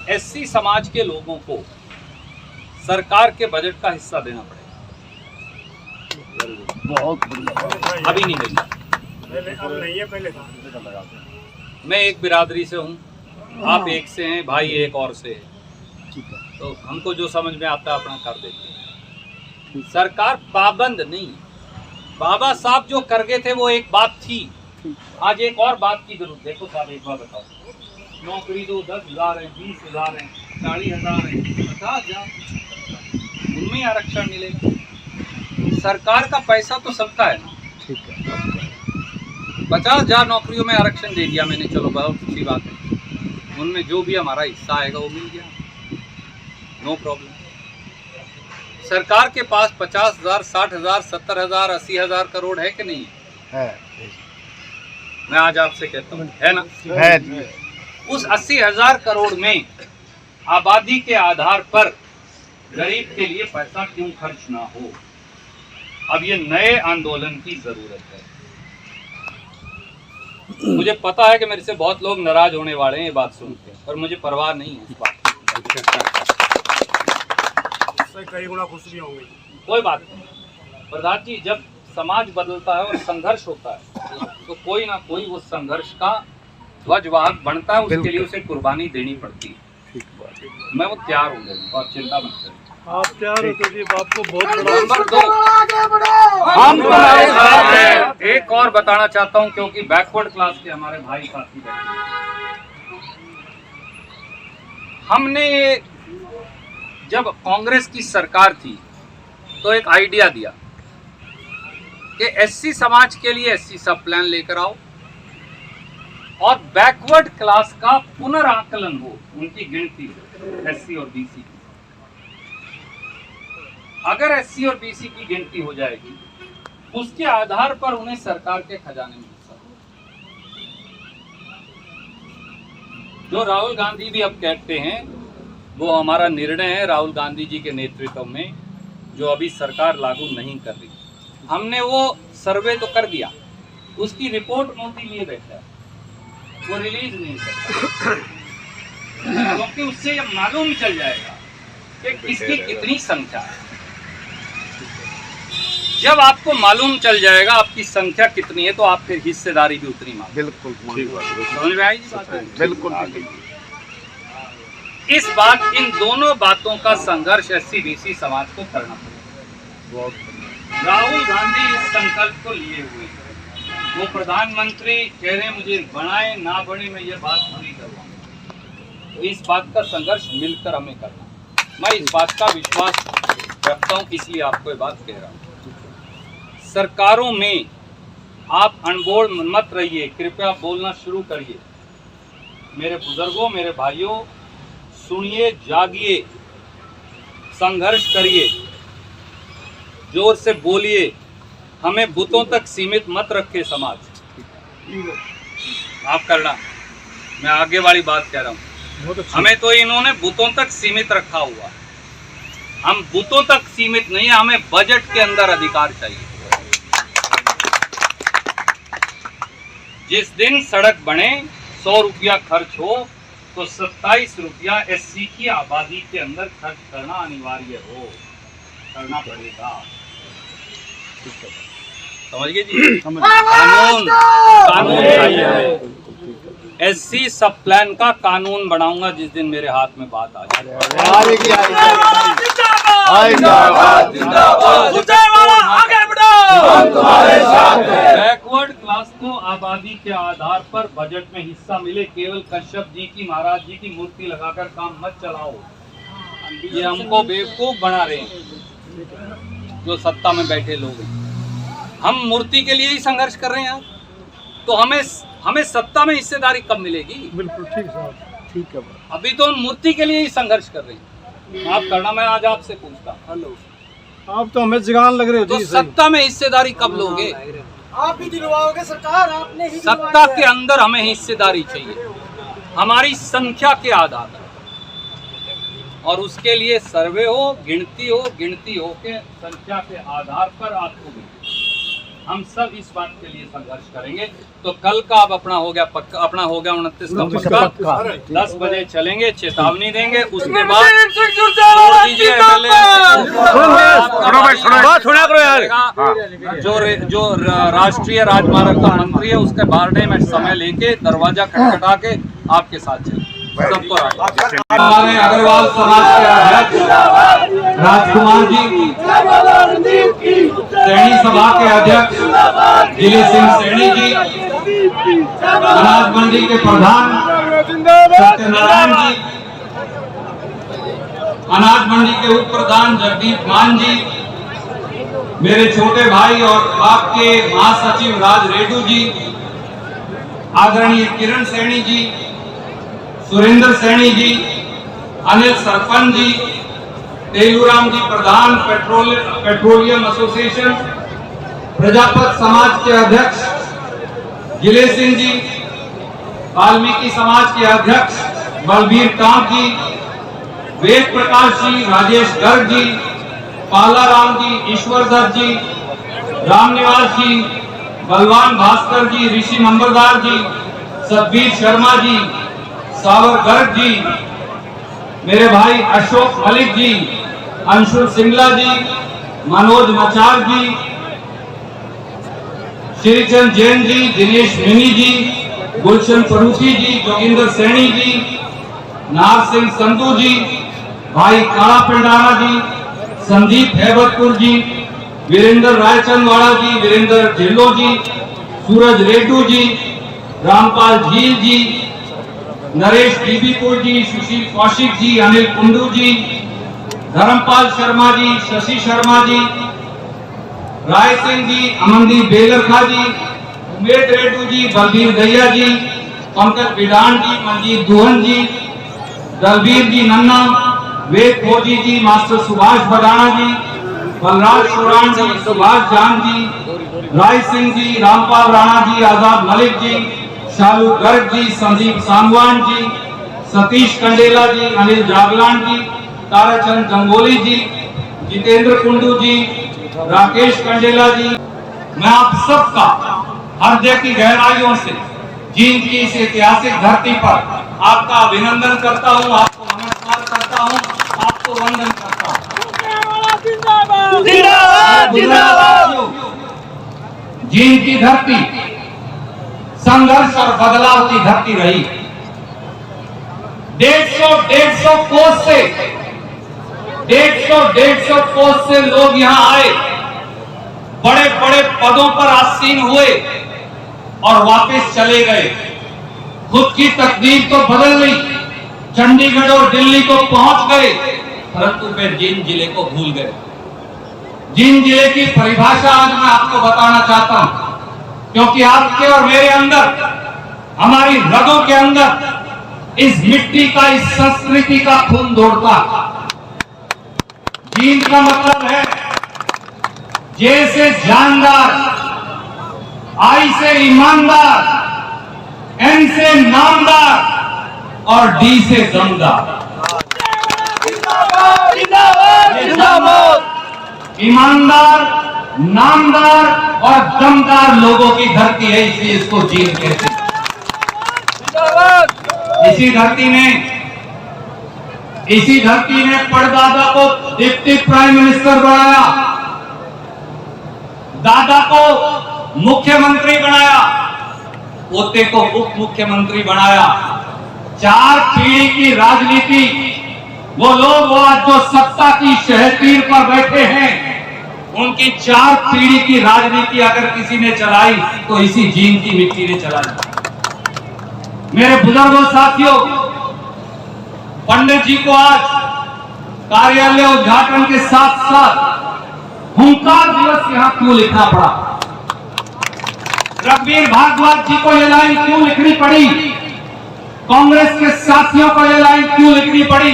एससी समाज के लोगों को सरकार के बजट का हिस्सा देना पड़ेगा। बहुत बढ़िया। अभी नहीं मिलता, मैं एक बिरादरी से हूँ, आप एक से हैं, भाई एक और से है, तो हमको जो समझ में आता है अपना कर देते हैं। सरकार पाबंद नहीं, बाबा साहब जो कर गए थे वो एक बात थी, आज एक और बात की जरूरत। देखो साहब एक बार बताओ, नौकरी दो 10,000 है, 20,000 है, 40,000 है, 50,000, उनमें आरक्षण मिलेगा। सरकार का पैसा तो सबका है ना, 50,000 नौकरियों में आरक्षण दे दिया मैंने, चलो बहुत अच्छी बात है, उनमें जो भी हमारा हिस्सा आएगा वो मिल गया, नो प्रॉब्लम। सरकार के पास 50,000, 60,000, 70,000, 80,000 करोड़ है कि नहीं है? मैं आज आपसे कहता हूँ है ना, है जी। उस 80,000 करोड़ में आबादी के आधार पर गरीब के लिए पैसा क्यों खर्च ना हो? अब ये नए आंदोलन की जरूरत है। मुझे पता है कि मेरे से बहुत लोग नाराज होने वाले हैं ये बात सुनकर, पर मुझे परवाह नहीं है इस बात की। कई गुना खुश भी होंगे। कोई बात नहीं प्रधान जी, जब समाज बदलता है और संघर्ष होता है तो कोई ना कोई उस संघर्ष का ध्वजवाहक बनता है, उसके लिए उसे कुर्बानी देनी पड़ती है। मैं वो तैयार हूँ, आप चिंता मत करें। आप तैयार हो तो जी आपको बहुत नंबर 2, हम तुम्हारे साथ हैं। एक और बताना चाहता हूँ, क्योंकि बैकवर्ड क्लास के हमारे भाई साथी बैठे, हमने जब कांग्रेस की सरकार थी तो एक आइडिया दिया कि एससी समाज के लिए एससी सब प्लान लेकर आओ और बैकवर्ड क्लास का पुनराकलन हो, उनकी गिनती हो एससी और बीसी की। अगर एससी और बीसी की गिनती हो जाएगी, उसके आधार पर उन्हें सरकार के खजाने में हिस्सा हो। जो राहुल गांधी भी अब कहते हैं वो हमारा निर्णय है, राहुल गांधी जी के नेतृत्व में, जो अभी सरकार लागू नहीं कर रही। हमने वो सर्वे तो कर दिया, उसकी रिपोर्ट मोदी लिए बैठा है, वो रिलीज नहीं करता, क्योंकि उससे ये मालूम चल जाएगा कि किसकी कितनी संख्या है। जब आपको मालूम चल जाएगा आपकी संख्या कितनी है तो आप फिर हिस्सेदारी भी उतनी मांगेंगे। बिल्कुल समझ में आई जी बात? बिल्कुल। इस बात, इन दोनों बातों का संघर्ष एससी बीसी समाज को करना पड़ेगा। राहुल गांधी इस संकल्प को लिए हुए हैं, वो प्रधानमंत्री कह रहे हैं मुझे बनाए ना बने मैं ये बात पूरी करवाऊंगा, तो इस बात का संघर्ष मिलकर हमें करना। मैं इस बात का विश्वास रखता हूँ, इसलिए आपको ये बात कह रहा हूँ। सरकारों में आप अनबोल मत रहिए, कृपया बोलना शुरू करिए। मेरे बुजुर्गों, मेरे भाइयों, सुनिए, जागिए, संघर्ष करिए, जोर से बोलिए, हमें बुतों तक सीमित मत रखे समाज। आप करना, मैं आगे वाली बात कह रहा हूँ। हमें तो इन्होंने बुतों तक सीमित रखा हुआ, हम बुतों तक सीमित नहीं है, हमें बजट के अंदर अधिकार चाहिए। जिस दिन सड़क बने 100 रुपया खर्च हो तो 27 रुपया एससी की आबादी के अंदर खर्च करना अनिवार्य हो, करना पड़ेगा। समझिए जी, कानून चाहिए। एससी सब प्लान का कानून बनाऊंगा जिस दिन मेरे हाथ में बात आ जाए। बैकवर्ड क्लास को आबादी के आधार पर बजट में हिस्सा मिले, केवल कश्यप जी की, महाराज जी की मूर्ति लगाकर काम मत चलाओ। ये हमको बेवकूफ बना रहे हैं जो सत्ता में बैठे लोग हैं। हम मूर्ति के लिए ही संघर्ष कर रहे हैं यार, तो हमें सत्ता में हिस्सेदारी कब मिलेगी? बिल्कुल ठीक साहब, ठीक है। अभी तो हम मूर्ति के लिए ही संघर्ष कर रहे हैं। आप करना, मैं आज आपसे पूछता हूँ, हेलो, आप तो हमें जिगान लग रहे हो तो जी। सत्ता में हिस्सेदारी कब लोगे? आप ही दिलवाओगे सरकार, आपने ही सत्ता के अंदर हमें हिस्सेदारी चाहिए, हमारी संख्या के आधार पर, और उसके लिए सर्वे हो, गिनती हो, गिनती हो के संख्या के आधार पर आपको मिले। हम सब इस बात के लिए संघर्ष करेंगे। तो कल का अब अपना हो गया पक्का, अपना हो गया 29 का पक्का। 10 बजे चलेंगे, चेतावनी देंगे, उसके बाद जो राष्ट्रीय राजमार्ग का मंत्री है उसके बारडे में समय लेके दरवाजा खटखटा के आपके साथ चले सबको। हमारे अग्रवाल समाज के अध्यक्ष राजकुमार जी, सैनी सभा के अध्यक्ष दिलीप सिंह सैनी जी, अनाज मंडी के प्रधान सत्यनारायण जी, अनाज मंडी के उप प्रधान जगदीप मान जी, मेरे छोटे भाई और आपके महासचिव राज रेड्डू जी, आदरणीय किरण सैनी जी, सुरेंद्र सैनी जी, अनिल सरपंच जी, तेलूराम जी प्रधान पेट्रोलियम एसोसिएशन, प्रजापत समाज के अध्यक्ष जिले सिंह जी, वाल्मीकि समाज के अध्यक्ष बलबीर कांत जी, वेद प्रकाश जी, राजेश गर्ग जी, पालाराम जी, ईश्वर दत्त जी, रामनिवास जी, बलवान भास्कर जी, ऋषि नंबरदार जी, सतबीर शर्मा जी, सावर गर्ग जी, मेरे भाई अशोक मलिक जी, अंशुल सिंगला जी, मनोज मचार जी, श्रीचंद जैन जी, दिनेश मिनी जी, गुलशन फरूखी जी, जोगिंदर सैनी जी, नार सिंह संधू जी, भाई काला पिंडारा जी, संदीप हैबतपुर जी, वीरेंद्र रायचंदवाड़ा जी, वीरेंद्र ढिल्लो जी, सूरज रेड्डू जी, रामपाल झील जी, नरेश बीबीपुर जी, सुशील कौशिक जी, अनिल कुंडू जी, धर्मपाल शर्मा जी, शशि शर्मा जी, राय सिंह जी, अमनदीप बेलरखा जी, उमेश रेड्डू जी, बलबीर दैया जी, पंकज बिडान जी, मंजीत दुहन जी, दलबीर जी नन्ना, वेद फौजी जी, मास्टर सुभाष बदाना जी, बलराज शोरान जी, सुभाष जान जी, राय सिंह जी, रामपाल राणा जी, आजाद मलिक जी, शालू गर्ग जी, संदीप सांगवान जी, सतीश कंडेला जी, अनिल जागलान जी, ताराचंद गंगोली जी, जितेंद्र कुंडू जी, राकेश कंडेला जी, मैं आप सबका हृदय की गहराइयों से जींद की इस ऐतिहासिक धरती पर आपका अभिनंदन करता हूं, आपको नमस्कार करता हूं, आपको वंदन करता हूं। जींद की धरती संघर्ष और बदलाव की धरती रही। 150 कोस से लोग यहां आए, बड़े बड़े पदों पर आसीन हुए और वापस चले गए। खुद की तकदीर तो बदल गई, चंडीगढ़ और दिल्ली को पहुंच गए, परंतु फिर जींद जिले को भूल गए। जींद जिले की परिभाषा आज मैं आपको बताना चाहता हूं, क्योंकि आपके और मेरे अंदर, हमारी रगों के अंदर इस मिट्टी का, इस संस्कृति का खून दौड़ता। जींद का मतलब है जैसे जानदार, आई से ईमानदार, एन से नामदार और डी से दमदार। ईमानदार, नामदार और दमदार लोगों की धरती है, इसलिए इसको जींद कहते हैं। इसी धरती ने परदादा को डिप्टी प्राइम मिनिस्टर बनाया, दादा को मुख्यमंत्री बनाया, पोते को उप मुख्यमंत्री बनाया। 4 पीढ़ी की राजनीति, वो लोग आज जो सत्ता की शहतीर पर बैठे हैं, उनकी 4 पीढ़ी की राजनीति अगर किसी ने चलाई तो इसी जींद की मिट्टी ने चलाई। मेरे बुजुर्गों साथियों, पंडित जी को आज कार्यालय उद्घाटन के साथ साथ हुंकार दिवस यहां क्यों लिखना पड़ा? रघुवीर भारद्वाज जी को यह लाइन क्यों लिखनी पड़ी? कांग्रेस के साथियों को यह लाइन क्यों लिखनी पड़ी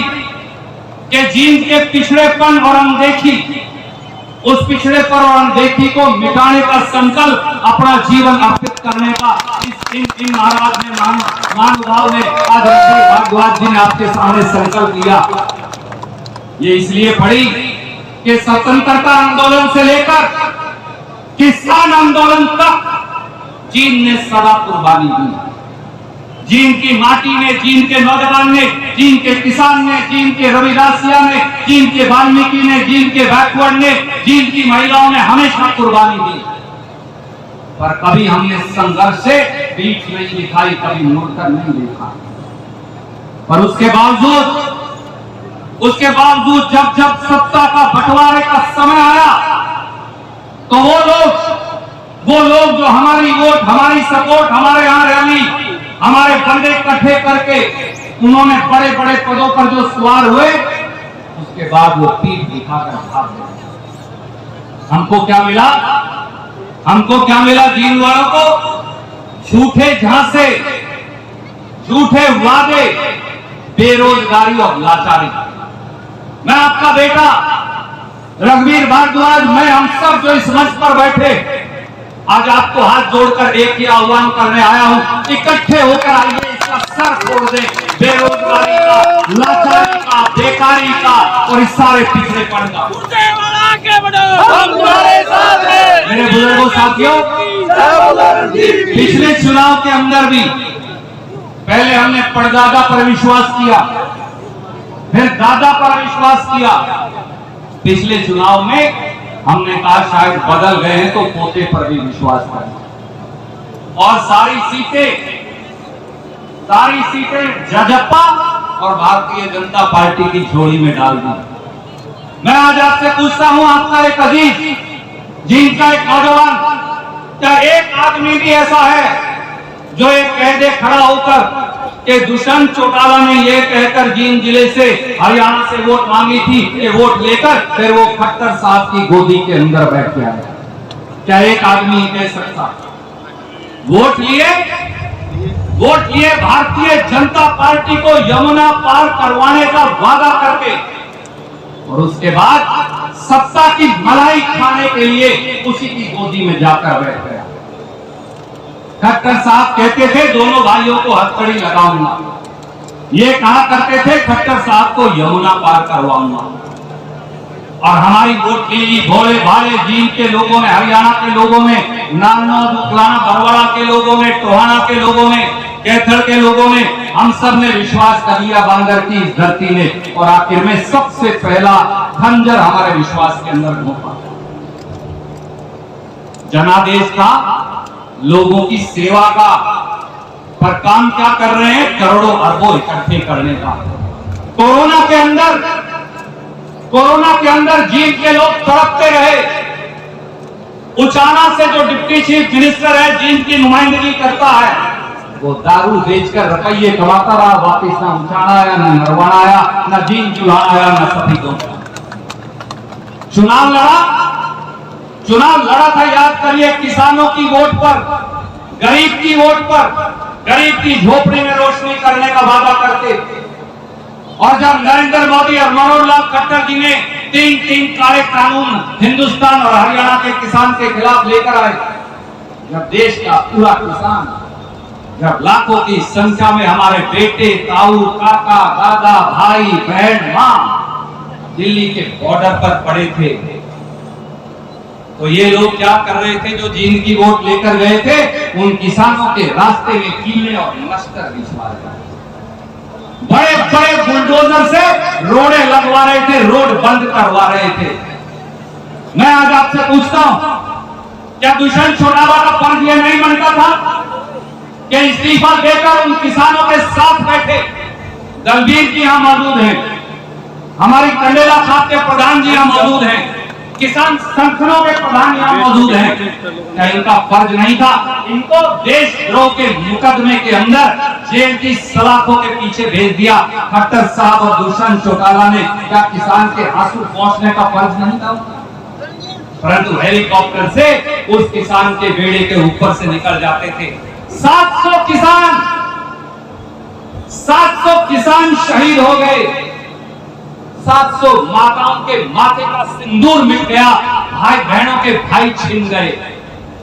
कि जींद के पिछड़ेपन और अनदेखी, उस पिछड़ेपन और अनदेखी को मिटाने का संकल्प, अपना जीवन अर्पित करने का इन महाराज ने, महानुभाव ने, आज रघुवीर भारद्वाज जी ने आपके सामने संकल्प लिया। ये इसलिए पड़ी कि स्वतंत्रता आंदोलन से लेकर किसान आंदोलन तक जींद ने सदा कुर्बानी दी। जींद की माटी ने, जींद के नौजवान ने, जींद के किसान ने, जींद के रविदासिया ने, जींद के वाल्मीकि ने, जींद के बैकवर्ड ने, जींद की महिलाओं ने हमेशा कुर्बानी दी। पर कभी हमने संघर्ष से बीच नहीं दिखाई, कभी मुड़कर नहीं देखा। पर उसके बावजूद जब जब सत्ता का बंटवारे का समय आया तो वो लोग जो हमारी वोट, हमारी सपोर्ट, हमारे यहां रैली, हमारे बंदे इकट्ठे करके उन्होंने बड़े बड़े पदों पर जो सवार हुए, उसके बाद वो पीठ दिखाकर भाग गए। हमको क्या मिला जींद वालों को? झूठे झांसे, झूठे वादे, बेरोजगारी और लाचारी। मैं आपका बेटा रघुवीर भारद्वाज, मैं हम सब जो इस मंच पर बैठे, आज आपको हाथ जोड़कर एक ही आह्वान करने आया हूं, इकट्ठे होकर आइए, इसका सर फोड़ दें, बेरोजगारी का, लाचारी का, बेकारी का और इस सारे पिछड़ेपन का। मेरे बुजुर्गों साथियों, पिछले चुनाव के अंदर भी पहले हमने परदादा पर विश्वास किया, फिर दादा पर विश्वास किया। पिछले चुनाव में हमने कहा शायद बदल गए हैं तो पोते पर भी विश्वास करें। और सारी सीटें जजप्पा और भारतीय जनता पार्टी की झोली में डाल दी। मैं आज आपसे पूछता हूं, आपका एक अजीज, जिनका एक नौजवान, क्या एक आदमी भी ऐसा है जो एक कह दे खड़ा होकर कि दुष्यंत चौटाला ने यह कहकर जींद जिले से, हरियाणा से वोट मांगी थी, ये वोट लेकर फिर वो खट्टर साहब की गोदी के अंदर बैठ गया? क्या एक आदमी कह सकता? वोट लिए भारतीय जनता पार्टी को यमुना पार करवाने का वादा करके और उसके बाद सत्ता की मलाई खाने के लिए उसी की गोदी में जाकर बैठ गया। खट्टर साहब कहते थे दोनों भाइयों को हथकड़ी लगाऊंगा, ये कहा करते थे खट्टर साहब को यमुना पार करवाऊंगा। और हमारी वोट के लिए भोले भाले जींद के लोगों ने, हरियाणा के लोगों ने, नारनौल, बुकलाना, बरवाड़ा के लोगों ने, टोहाना के लोगों ने, कैथल के लोगों ने, हम सब ने विश्वास कर लिया बांगर की इस धरती ने। और आखिर में सबसे पहला खंजर हमारे विश्वास के अंदर घोंपा। जनादेश का, लोगों की सेवा का, पर काम क्या कर रहे हैं? करोड़ों अरबों इकट्ठे करने का। कोरोना के अंदर जींद के लोग तड़पते रहे। उचाना से जो डिप्टी चीफ मिनिस्टर है, जींद की नुमाइंदगी करता है, वो दारू बेचकर रुपये कमाता रहा, वापिस ना उचाना आया, ना नरवाना आया, ना जींद चूल्हा आया, ना सफीदों। चुनाव लड़ा था, याद करिए, किसानों की वोट पर, गरीब की वोट पर, गरीब की झोपड़ी में रोशनी करने का वादा करके। और जब नरेंद्र मोदी और मनोहर लाल खट्टर जी ने तीन काले कानून हिंदुस्तान और हरियाणा के किसान के खिलाफ लेकर आए, जब देश का पूरा किसान, जब लाखों की संख्या में हमारे बेटे, ताऊ, काका, दादा, भाई, बहन, मां दिल्ली के बॉर्डर पर पड़े थे, तो ये लोग क्या कर रहे थे? जो जींद की वोट लेकर गए थे, उन किसानों के रास्ते में कीले और लश्कर बिछवा रहे थे, बड़े बड़े बुलडोजर से रोड़े लगवा रहे थे, रोड बंद करवा रहे थे। मैं आज आपसे पूछता हूं, क्या दुष्यंत चौटाला का फर्ज यह नहीं बनता था कि इस्तीफा देकर उन किसानों के साथ बैठे? दलबीर जी यहां मौजूद हैं, हमारी कंडेला खाप के प्रधान जी यहां मौजूद हैं, किसान संगठनों के प्रधान यहां मौजूद हैं। क्या इनका फर्ज नहीं था? इनको देशद्रोह के मुकदमे के अंदर जेल की सलाखों के पीछे भेज दिया। खट्टर साहब और दुष्यंत चौटाला ने क्या किसान के आंसू पहुंचने का फर्ज नहीं था? परंतु हेलीकॉप्टर से उस किसान के बेड़े के ऊपर से निकल जाते थे। 700 किसान शहीद हो गए, 700 माताओं के माथे का सिंदूर मिट गया, भाई बहनों के भाई छिन गए।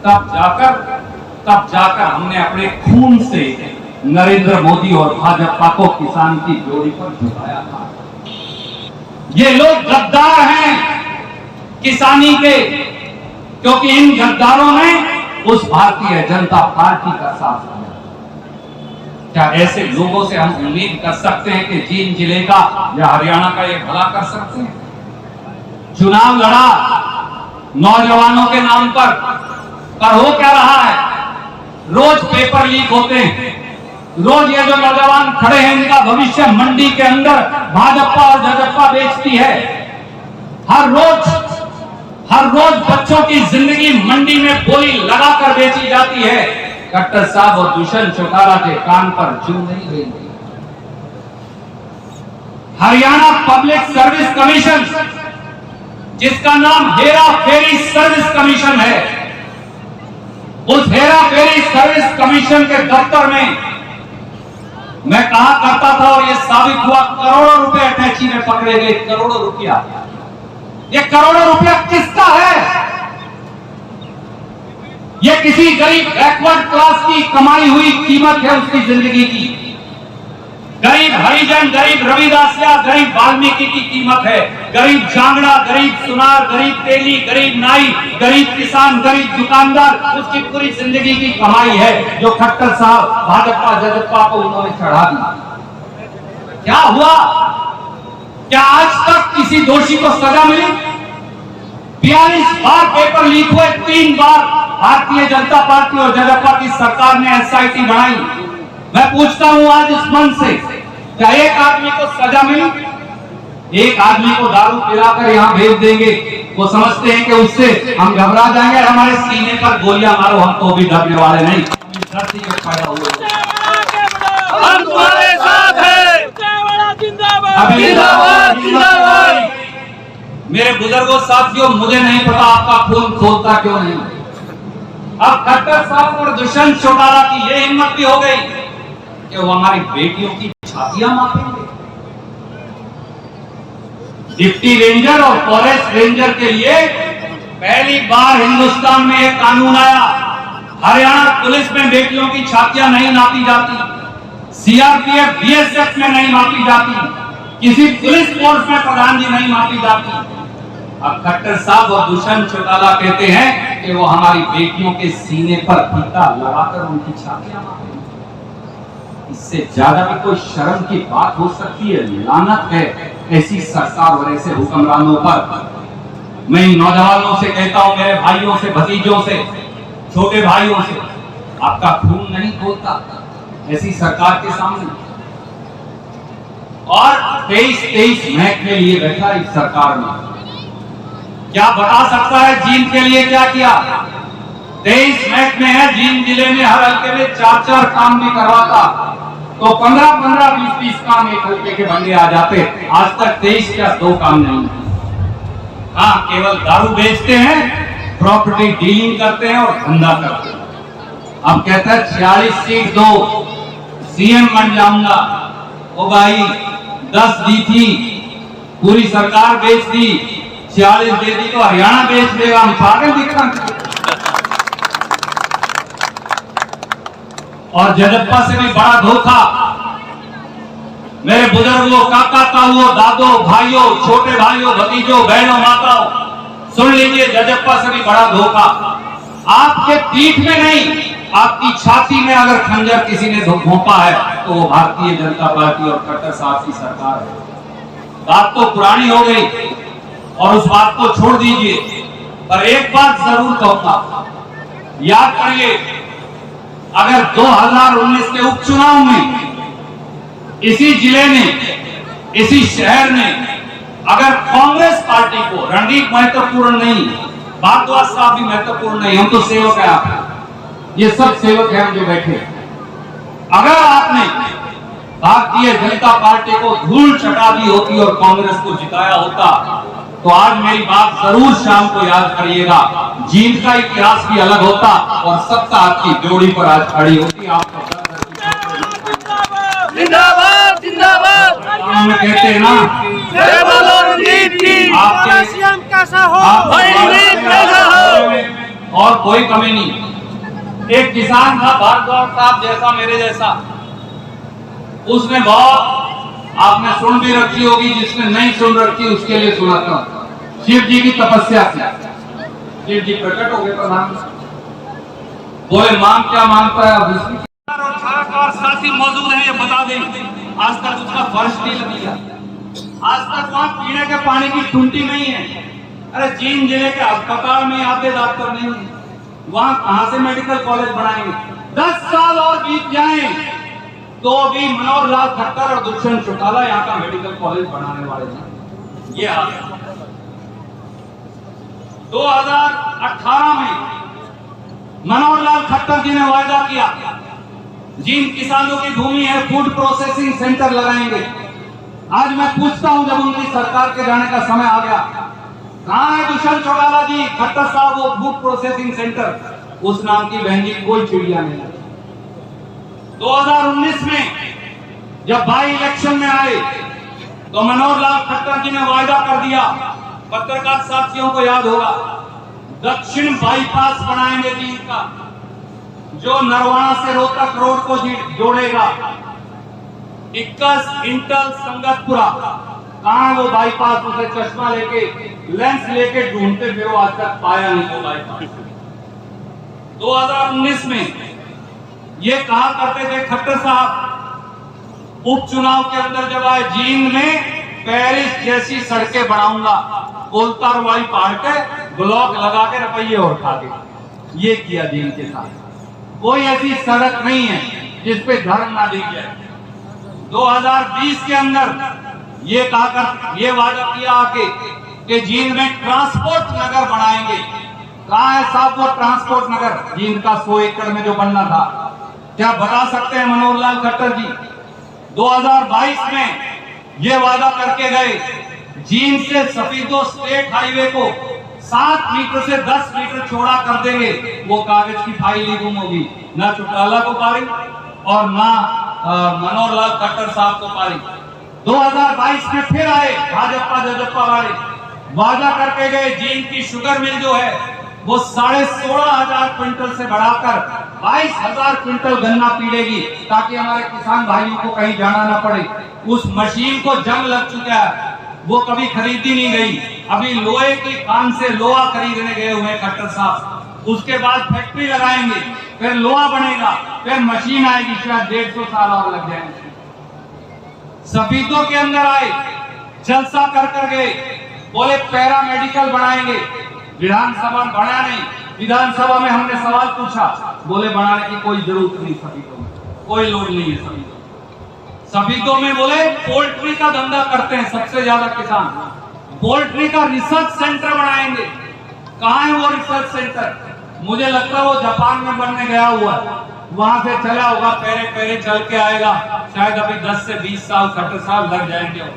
तब जाकर हमने अपने खून से नरेंद्र मोदी और भाजपा को किसान की जोड़ी पर झुकाया था। ये लोग गद्दार हैं किसानी के, क्योंकि इन गद्दारों ने उस भारतीय जनता पार्टी का साथ दिया। क्या ऐसे लोगों से हम उम्मीद कर सकते हैं कि जींद जिले का या हरियाणा का ये भला कर सकते हैं? चुनाव लड़ा नौजवानों के नाम पर हो क्या रहा है? रोज पेपर लीक होते हैं, रोज ये जो नौजवान खड़े हैं इनका भविष्य मंडी के अंदर भाजपा और जजपा बेचती है। हर रोज बच्चों की जिंदगी मंडी में बोली लगाकर बेची जाती है। खट्टर साहब और दुष्यंत चौटाला के कान पर जू नहीं गई। हरियाणा पब्लिक सर्विस कमीशन, जिसका नाम हेरा फेरी सर्विस कमीशन है, उस हेरा फेरी सर्विस कमीशन के दफ्तर में मैं कहा करता था और यह साबित हुआ, करोड़ों रुपए अटैची में पकड़े गए। करोड़ों रुपया, ये करोड़ों रुपया किसका है? ये किसी गरीब बैकवर्ड क्लास की कमाई हुई कीमत है उसकी जिंदगी की। गरीब हरिजन, गरीब रविदासिया, गरीब वाल्मीकि की कीमत है। गरीब जांगड़ा, गरीब सुनार, गरीब तेली, गरीब नाई, गरीब किसान, गरीब दुकानदार, उसकी पूरी जिंदगी की कमाई है जो खट्टर साहब भाजपा जजपा को उन्होंने चढ़ा दी। क्या हुआ? क्या आज तक किसी दोषी को सजा मिली? 42 बार पेपर लीक हुए, 3 बार भारतीय जनता पार्टी और जजपा की सरकार ने एसआईटी बनाई। मैं पूछता हूं आज इस मंच से, क्या एक आदमी को सजा मिली? एक आदमी को दारू पिलाकर यहां भेज देंगे, वो समझते हैं कि उससे हम घबरा जाएंगे, हमारे सीने पर गोलियां मारो, हम तो भी डरने वाले नहीं। धरती के पैदा हुए हम तुम्हारे साथ हैं। जिंदाबाद, जिंदाबाद। मेरे बुजुर्गों साथियों, मुझे नहीं पता आपका खून खोलता क्यों नहीं। अब खट्टर साहब और दुष्यंत चौटाला की यह हिम्मत भी हो गई कि वो हमारी बेटियों की छातियां मापेंगे। डिप्टी रेंजर और फॉरेस्ट रेंजर के लिए पहली बार हिंदुस्तान में एक कानून आया। हरियाणा पुलिस में बेटियों की छातियां नहीं नापी जाती, सीआरपीएफ बीएसएफ में नहीं मापी जाती, किसी पुलिस फोर्स में प्रधान जी नहीं मापी जाती। अब खट्टर साहब और दुष्यंत चौटाला कहते हैं कि वो हमारी बेटियों के सीने पर फीता लगाकर उनकी छातियां मापेंगे। इससे ज्यादा भी कोई शर्म की बात हो सकती है? लानत है ऐसी सरकार और ऐसे हुक्मरानों पर। मैं इन नौजवानों से कहता हूं, मेरे भाइयों से, भतीजों से, छोटे भाइयों से, आपका खून नहीं खोलता ऐसी सरकार के सामने। और 23 महकमे लिए बैठा इस सरकार में। क्या बता सकता है जींद के लिए क्या किया? 23 महकमे है जींद जिले में, हर हल्के में 4-4 काम भी करवाता तो 15-15, 20-20 काम एक हल्के के बंदे आ जाते। आज तक 23 क्या 2 काम नहीं। हाँ, केवल दारू बेचते हैं, प्रॉपर्टी डीलिंग करते हैं और धंधा करते हैं। अब कहता है 46 सीट दो, सीएम बन जाऊंगा। ओ भाई, 10 दी थी, पूरी सरकार बेच दी, 46 दे दी तो हरियाणा बेच देगा। हम पागल दिख रहे हैं। और जजपा से भी बड़ा धोखा। मेरे बुजुर्गों, काका ताऊओं, दादो, भाइयों, छोटे भाइयों, भतीजों, बहनों, माताओं, सुन लीजिए, जजपा से भी बड़ा धोखा। आपके पीठ में नहीं, आपकी छाती में अगर खंजर किसी ने घोंपा है तो वो भारतीय जनता पार्टी और खट्टर साहब की सरकार है। बात तो पुरानी हो गई और उस बात को छोड़ दीजिए, पर एक बात जरूर कहूंगा, याद करिए, अगर 2019 के उपचुनाव में इसी जिले ने, इसी शहर ने अगर कांग्रेस पार्टी को, रणदीप महत्वपूर्ण नहीं, भारद्वाज साहब भी महत्वपूर्ण नहीं, हम तो सेवक हैं, आप ये सब सेवक हैं हम जो बैठे। अगर आपने भारतीय जनता पार्टी को धूल चटा दी होती और कांग्रेस को जिताया होता तो आज मेरी बात जरूर शाम को याद करिएगा, जींद का इतिहास भी अलग होता और सत्ता आपकी जोड़ी पर आज खड़ी होती। आपको जिंदाबाद, जिंदाबाद। में कहते हैं ना, सीएम कैसा हो, और कोई कमी नहीं। एक किसान था भारद्वाज साहब जैसा, मेरे जैसा, उसने बहुत, आपने सुन भी रखी होगी, जिसने नहीं सुन रखी उसके लिए सुनाता हूं, शिव जी की तपस्या की। जी प्रकट हो गए प्रधान। बोले मांग क्या मांगता है अब इसकी और सलाहकार साथी मौजूद हैं, ये बता दें आज तक उसका फर्श नहीं लगी है, आज तक वहाँ पीने के पानी की टूटी नहीं है। अरे जींद जिले के अस्पताल में आते डॉक्टर नहीं है, वहाँ कहाँ से मेडिकल कॉलेज बनाएंगे? 10 साल और बीत जाएं तो भी मनोहर लाल खट्टर और दुष्यंत चौटाला यहाँ का मेडिकल कॉलेज बनाने वाले हैं। ये हाल है। 2018 में मनोहर लाल खट्टर जी ने वायदा किया जिन किसानों की भूमि है फूड प्रोसेसिंग सेंटर लगाएंगे। आज मैं पूछता हूं, जब उनकी सरकार के जाने का समय आ गया, कहां है दुष्यंत चौटाला जी, खट्टर साहब, वो फूड प्रोसेसिंग सेंटर? उस नाम की बहन जी कोई चिड़िया नहीं। 2019 में जब भाई इलेक्शन में आए तो मनोहर लाल खट्टर जी ने वायदा कर दिया, पत्रकार साथियों को याद होगा, दक्षिण बाईपास बनाएंगे जींद का, जो नरवाना से रोहतक रोड को जोड़ेगा। 21 इंटल संगतपुरा, कहां वो बाईपास? उसे चश्मा लेके लेंस लेके ढूंढते फिर आज तक पाया नहीं वो बाईपास। 2019 में ये कहा करते थे खट्टर साहब, उपचुनाव के अंदर जब आए, जींद में पेरिस जैसी सड़कें बनाऊंगा, कोलतार वाली पहाड़ के ब्लॉक लगा के रुपये और खा के। ये किया जींद के साथ। कोई ऐसी सड़क नहीं है जिसपे धर्म ना दिख जाए। 2020 के अंदर ये ये वादा किया आके कि जींद में ट्रांसपोर्ट नगर बनाएंगे। कहाँ है साहब वो ट्रांसपोर्ट नगर? जींद का 100 एकड़ में जो बनना था। क्या बता सकते हैं मनोहर लाल खट्टर जी? 2022 में ये वादा करके गए, जींद से सफीदो स्टेट हाईवे को 7 मीटर से 10 मीटर चौड़ा कर देंगे। वो कागज की फाइल ही गुम होगी, ना चौटाला को पारी और ना मनोहर लाल खट्टर साहब को पारी। 2022 में फिर आए भाजपा वाले, वादा करके गए जींद की शुगर मिल जो है वो 16,500 क्विंटल से बढ़ाकर 22,000 क्विंटल गन्ना पीड़ेगी, ताकि हमारे किसान भाइयों को कहीं जाना ना पड़े। उस मशीन को जंग लग चुका है, वो कभी खरीदी नहीं गई। अभी लोहे की कान से लोहा खरीदने गए हुए खट्टर साहब। उसके बाद फैक्ट्री लगाएंगे, फिर लोहा बनेगा, फिर मशीन आएगी, शायद 150 साल और लग जाएंगे। सफीदों के अंदर आए, जलसा कर गए, बोले पैरामेडिकल बनाएंगे। विधानसभा बना नहीं, विधानसभा में हमने सवाल पूछा, बोले बनाने की कोई जरूरत नहीं, सफीदों में कोई लोड नहीं है। सफीदों में बोले पोल्ट्री का धंधा करते हैं सबसे ज्यादा किसान, पोल्ट्री का रिसर्च सेंटर बनाएंगे। कहाँ है वो रिसर्च सेंटर? मुझे लगता है वो जापान में बनने गया हुआ है, वहां से चला होगा, पैरे चल के आएगा। शायद अभी 10 से 20 साल खट्टर साहब लग जाएंगे।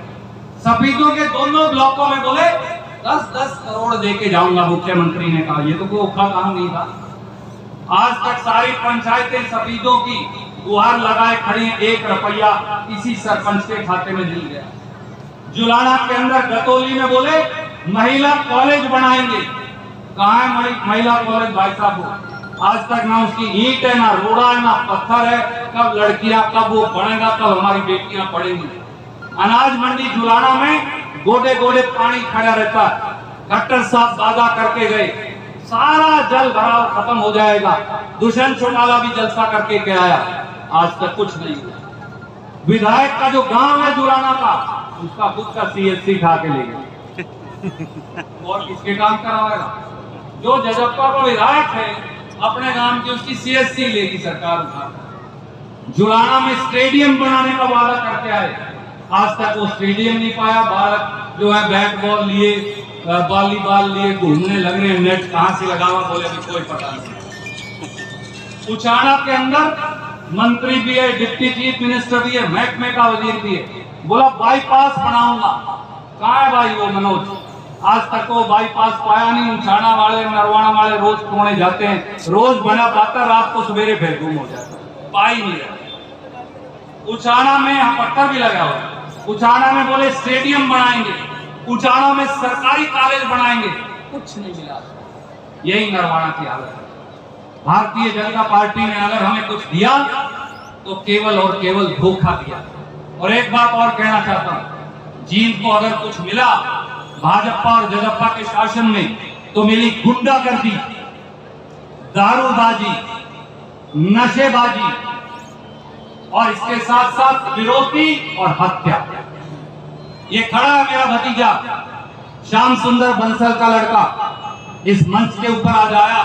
सफीदों के दोनों ब्लॉकों में बोले 10-10 करोड़ देके जाऊंगा, मुख्यमंत्री ने कहा। ये तो कोई औखा काम नहीं था। आज तक सारी पंचायतें सफीदों की गुहार लगाए खड़ी हैं, 1 रुपया किसी सरपंच के खाते में नहीं गया। जुलाना के अंदर गतौली में बोले महिला कॉलेज बनाएंगे। कहाँ है महिला कॉलेज भाई साहब? आज तक ना उसकी ईंट है, ना रोड़ा है, ना पत्थर है। कब लड़कियां, कब वो बढ़ेगा, कब हमारी बेटियां पढ़ेंगी। अनाज मंडी जुलाना में गोडे गोडे पानी खड़ा रहता है। खट्टर साहब वादा करके गए सारा जल भराव खत्म हो जाएगा। दुष्यंत चौटाला भी जलसा करके के आया, आज तक कुछ नहीं हुआ। विधायक का जो गांव है जुलाना का, उसका खुद का CSC खा के ले गए और किसके काम करवाएगा? जो जजप्पा का विधायक है अपने नाम की, उसकी CSC लेगी सरकार उठा। जुलाना में स्टेडियम बनाने का वादा करके आए, आज तक वो स्टेडियम नहीं पाया। बालक जो है बैट बॉल लिए, वॉलीबॉल लिए घूमने लग रहे हैं, नेट कहां से लगा हुआ बोले अभी कोई पता नहीं। उचाना के अंदर मंत्री भी है, डिप्टी चीफ मिनिस्टर भी है, महकमे का वजीर भी है, बोला बाईपास बनाऊंगा। कहाँ है भाई वो मनोज? आज तक वो बाईपास पाया नहीं। उचाना वाले, नरवाना वाले रोज तोड़ने जाते हैं, रोज बना पाता, रात को सवेरे फिर गुम हो जाता, पा ही नहीं रहा। उचाना में पत्थर भी लगा हुआ। उचाना में बोले स्टेडियम बनाएंगे, उचाना में सरकारी कॉलेज बनाएंगे, कुछ नहीं मिला। यही नरवाना की हालत है। भारतीय जनता पार्टी ने अगर हमें कुछ दिया तो केवल और केवल धोखा दिया। और एक बात और कहना चाहता हूं, जींद को अगर कुछ मिला भाजपा और जजप्पा के शासन में, तो मिली गुंडागर्दी, दारूबाजी, नशेबाजी और इसके साथ साथ विरोधी और हत्या। ये खड़ा है मेरा भतीजा श्याम सुंदर बंसल का लड़का, इस मंच के ऊपर आज आया,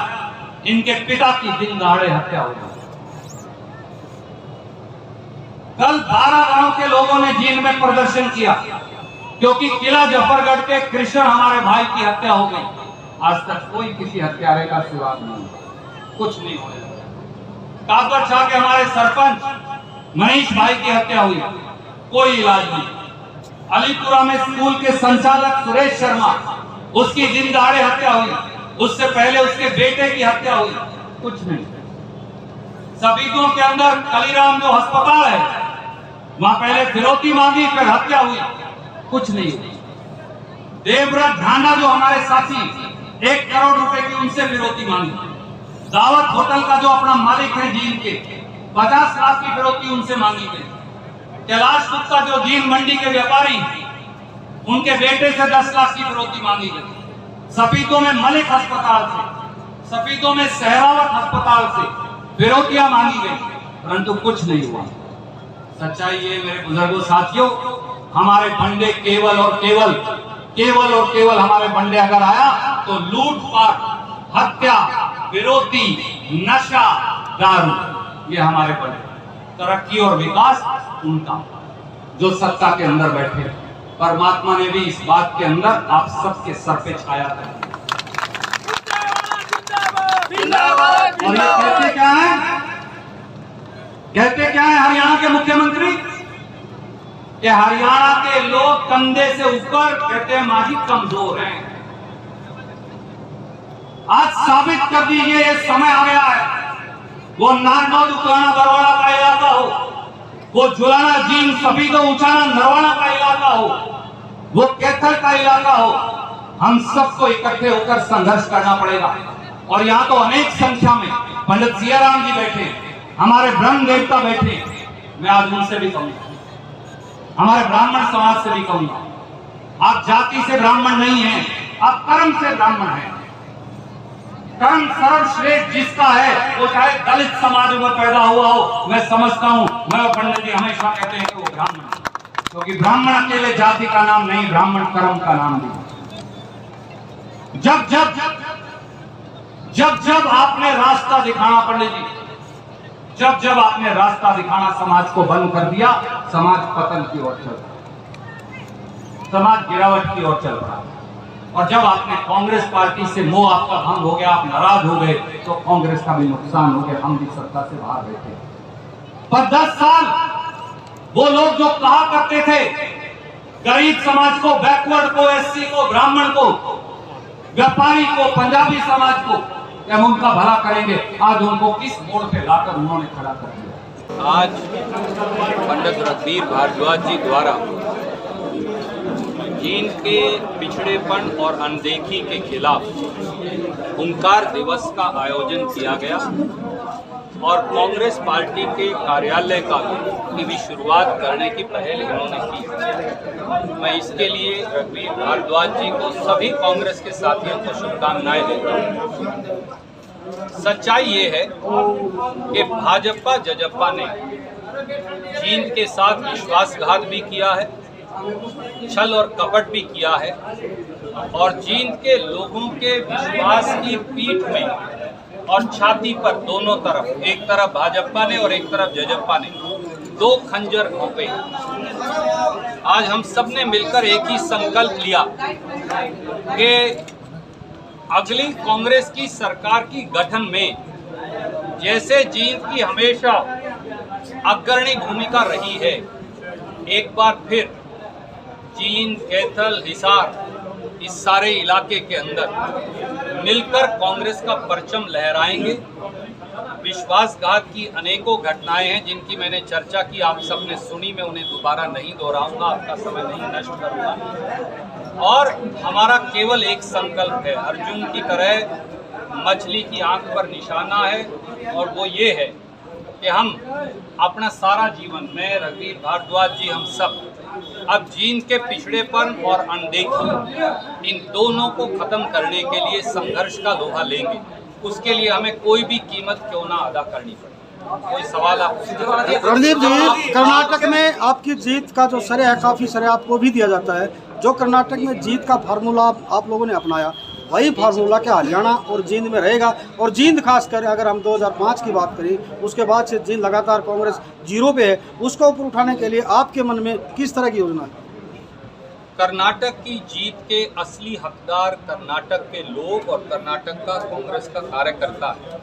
इनके पिता की दिन दहाड़े हत्या हो गई। कल 12 गांव के लोगों ने जींद में प्रदर्शन किया क्योंकि किला जफरगढ़ के कृष्ण हमारे भाई की हत्या हो गई। आज तक कोई किसी हत्यारे का सुराग नहीं, कुछ नहीं हुआ। काबर शाह के हमारे सरपंच मनीष भाई की हत्या हुई, कोई इलाज नहीं। अलीपुरा में स्कूल के संचालक सुरेश शर्मा, उसकी दिन दहाड़े हत्या हुई। उससे पहले उसके बेटे की हत्या हुई, कुछ नहीं। सफीदों के अंदर कलीराम जो अस्पताल है, वहां पहले फिरौती मांगी, फिर हत्या हुई, कुछ नहीं हुई। देवव्रत ढांडा जो हमारे साथी 1 करोड़ रुपए की उनसे फिरौती मांगी। दावत होटल का जो अपना मालिक है जींद के, 50 लाख की फिरौती उनसे मांगी गई। कैलाश गुप्ता जो जींद मंडी के व्यापारी, उनके बेटे से 10 लाख की फिरौती मांगी गई। सफीदों में मलिक अस्पताल से, सफीदों में सहरावत अस्पताल से फिरौतियां मांगी गई, परंतु कुछ नहीं हुआ। सच्चाई ये मेरे बुजुर्गों साथियों, हमारे बंडे केवल और केवल हमारे बंडे अगर आया तो लूटपाट, हत्या, विरोधी, नशा, दारू, ये हमारे बंडे। तरक्की और विकास उनका, जो सत्ता के अंदर बैठे। परमात्मा ने भी इस बात के अंदर आप सबके सर पे छाया कर दिया। और ये कहते क्या है? कहते क्या है हरियाणा के मुख्यमंत्री? कि हरियाणा के लोग कंधे से ऊपर, कहते हैं माही कमजोर हैं। आज साबित कर दीजिए, ये समय आ गया है। वो नारनौल उचाना बरवाड़ा का इलाका हो, वो जुलाना जींद सफीदो उचाना नरवाना का इलाका हो, वो कैथल का इलाका हो, हम सबको इकट्ठे होकर संघर्ष करना पड़ेगा। और यहाँ तो अनेक संख्या में पंडित सियाराम जी बैठे, हमारे ब्रह्म देवता बैठे। मैं आज उनसे भी कहूंगा, हमारे ब्राह्मण समाज से भी कहूंगा, आप जाति से ब्राह्मण नहीं हैं, आप कर्म से ब्राह्मण हैं। कर्म सर्वश्रेष्ठ जिसका है, वो चाहे दलित समाज में पैदा हुआ हो, मैं समझता हूं, मैं और पंडित जी हमेशा कहते हैं कि वो ब्राह्मण, क्योंकि ब्राह्मण अकेले जाति का नाम नहीं, ब्राह्मण कर्म का नाम भी। जब आपने रास्ता दिखाना, पंडित जी, जब आपने रास्ता दिखाना समाज को बंद कर दिया, समाज पतन की ओर चल रहा, समाज गिरावट की ओर चल रहा। और जब आपने कांग्रेस पार्टी से मोह आपका भंग हो गया, आप नाराज हो गए, तो कांग्रेस का भी नुकसान हो गया, हम भी सत्ता से बाहर बैठे। पर 10 साल वो लोग जो कहा करते थे गरीब समाज को, बैकवर्ड को, एससी को, ब्राह्मण को, व्यापारी को, पंजाबी समाज को, हम उनका भला करेंगे, आज उनको किस मोड़ पे लाकर उन्होंने खड़ा कर दिया। आज पंडित रणधीर भारद्वाज जी द्वारा जींद के पिछड़ेपन और अनदेखी के खिलाफ हुंकार दिवस का आयोजन किया गया और कांग्रेस पार्टी के कार्यालय की भी शुरुआत करने की पहल इन्होंने की। मैं इसके लिए रणधीर भारद्वाज जी को, सभी कांग्रेस के साथियों को शुभकामनाएं देता हूँ। सच्चाई ये है कि भाजपा जजपा ने जींद के साथ विश्वासघात भी किया है, छल और कपट भी किया है और जींद के लोगों के विश्वास की पीठ में और छाती पर दोनों तरफ, एक तरफ भाजपा ने और एक तरफ जजपा ने, 2 खंजर घोंपे। आज हम सब ने मिलकर एक ही संकल्प लिया कि अगली कांग्रेस की सरकार की गठन में जैसे जींद की हमेशा अग्रणी भूमिका रही है, एक बार फिर जींद, कैथल, हिसार, इस सारे इलाके के अंदर मिलकर कांग्रेस का परचम लहराएंगे। विश्वासघात की अनेकों घटनाएं हैं जिनकी मैंने चर्चा की, आप सबने सुनी, मैं उन्हें दोबारा नहीं दोहराऊंगा, आपका समय नहीं नष्ट करूंगा। और हमारा केवल एक संकल्प है, अर्जुन की तरह मछली की आंख पर निशाना है, और वो ये है कि हम अपना सारा जीवन, मैं, रघुवीर भारद्वाज जी, हम सब अब जींद के पिछड़ेपन और अनदेखी इन दोनों को खत्म करने के लिए संघर्ष का लोहा लेंगे। उसके लिए हमें कोई भी कीमत क्यों ना अदा करनी पड़े। कोई सवाल आप रणदीप जी, कर्नाटक में आपकी जीत का जो श्रेय है, काफ़ी श्रेय आपको भी दिया जाता है। जो कर्नाटक में जीत का फार्मूला आप लोगों ने अपनाया, वही फार्मूला क्या हरियाणा और जींद में रहेगा? और जींद खासकर अगर हम 2005 की बात करें, उसके बाद से जींद लगातार कांग्रेस जीरो पे है, उसको ऊपर उठाने के लिए आपके मन में किस तरह की योजना है? कर्नाटक की जीत के असली हकदार कर्नाटक के लोग और कर्नाटक का कांग्रेस का कार्यकर्ता है।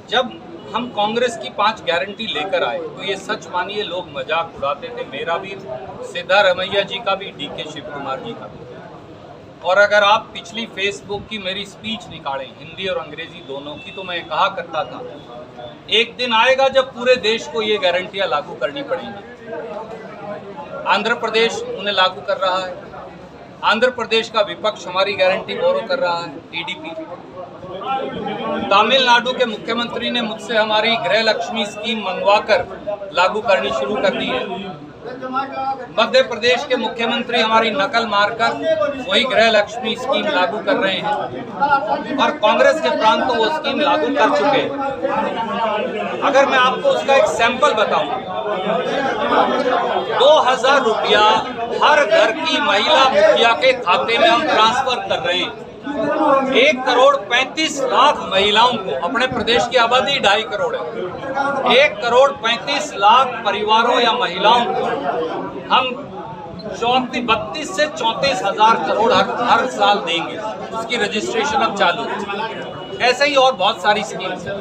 जब हम कांग्रेस की 5 गारंटी लेकर आए तो ये सच मानिए लोग मजाक उड़ाते थे, मेरा भी, सिद्धारमैया जी का भी, डीके शिव कुमार जी का भी। और अगर आप पिछली फेसबुक की मेरी स्पीच निकालें, हिंदी और अंग्रेजी दोनों की, तो मैं कहा करता था एक दिन आएगा जब पूरे देश को ये गारंटियां लागू करनी पड़ेंगी। आंध्र प्रदेश उन्हें लागू कर रहा है, आंध्र प्रदेश का विपक्ष हमारी गारंटी बोरो कर रहा है, टीडीपी। तमिलनाडु के मुख्यमंत्री ने मुझसे हमारी गृह लक्ष्मी स्कीम मंगवाकर लागू करनी शुरू कर दी है। मध्य प्रदेश के मुख्यमंत्री हमारी नकल मारकर वही गृह लक्ष्मी स्कीम लागू कर रहे हैं और कांग्रेस के प्रांत तो वो स्कीम लागू कर चुके हैं। अगर मैं आपको उसका एक सैंपल बताऊं, 2000 रुपया हर घर की महिला मुखिया के खाते में हम ट्रांसफर कर रहे हैं। 1,35,00,000 महिलाओं को, अपने प्रदेश की आबादी 2.5 करोड़ है, 1,35,00,000 परिवारों या महिलाओं को हम 32 से 34,000 करोड़ हर साल देंगे। उसकी रजिस्ट्रेशन अब चालू है। ऐसे ही और बहुत सारी स्कीम्स हैं।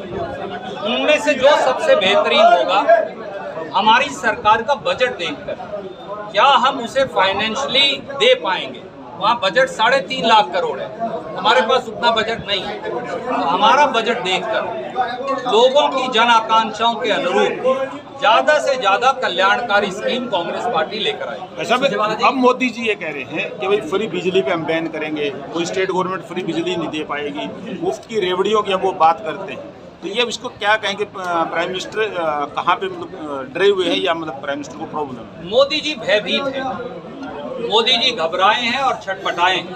उनमें से जो सबसे बेहतरीन होगा, हमारी सरकार का बजट देखकर क्या हम उसे फाइनेंशियली दे पाएंगे। वहाँ बजट 3.5 लाख करोड़ है, हमारे पास उतना बजट नहीं है। तो हमारा बजट देखकर लोगों की जन आकांक्षाओं के अनुरूप ज्यादा से ज्यादा कल्याणकारी स्कीम कांग्रेस पार्टी लेकर आई। ऐसा में अब मोदी जी ये कह रहे हैं कि भाई फ्री बिजली पे हम बैन करेंगे, कोई स्टेट गवर्नमेंट फ्री बिजली नहीं दे पाएगी, मुफ्त की रेवड़ियों की अब वो बात करते हैं। तो ये इसको क्या कहेंगे, प्राइम मिनिस्टर कहाँ पे मतलब डरे हुए हैं या मतलब प्राइम मिनिस्टर को प्रॉब्लम है? मोदी जी भयभीत हैं, मोदी जी घबराए हैं और छटपटाए हैं।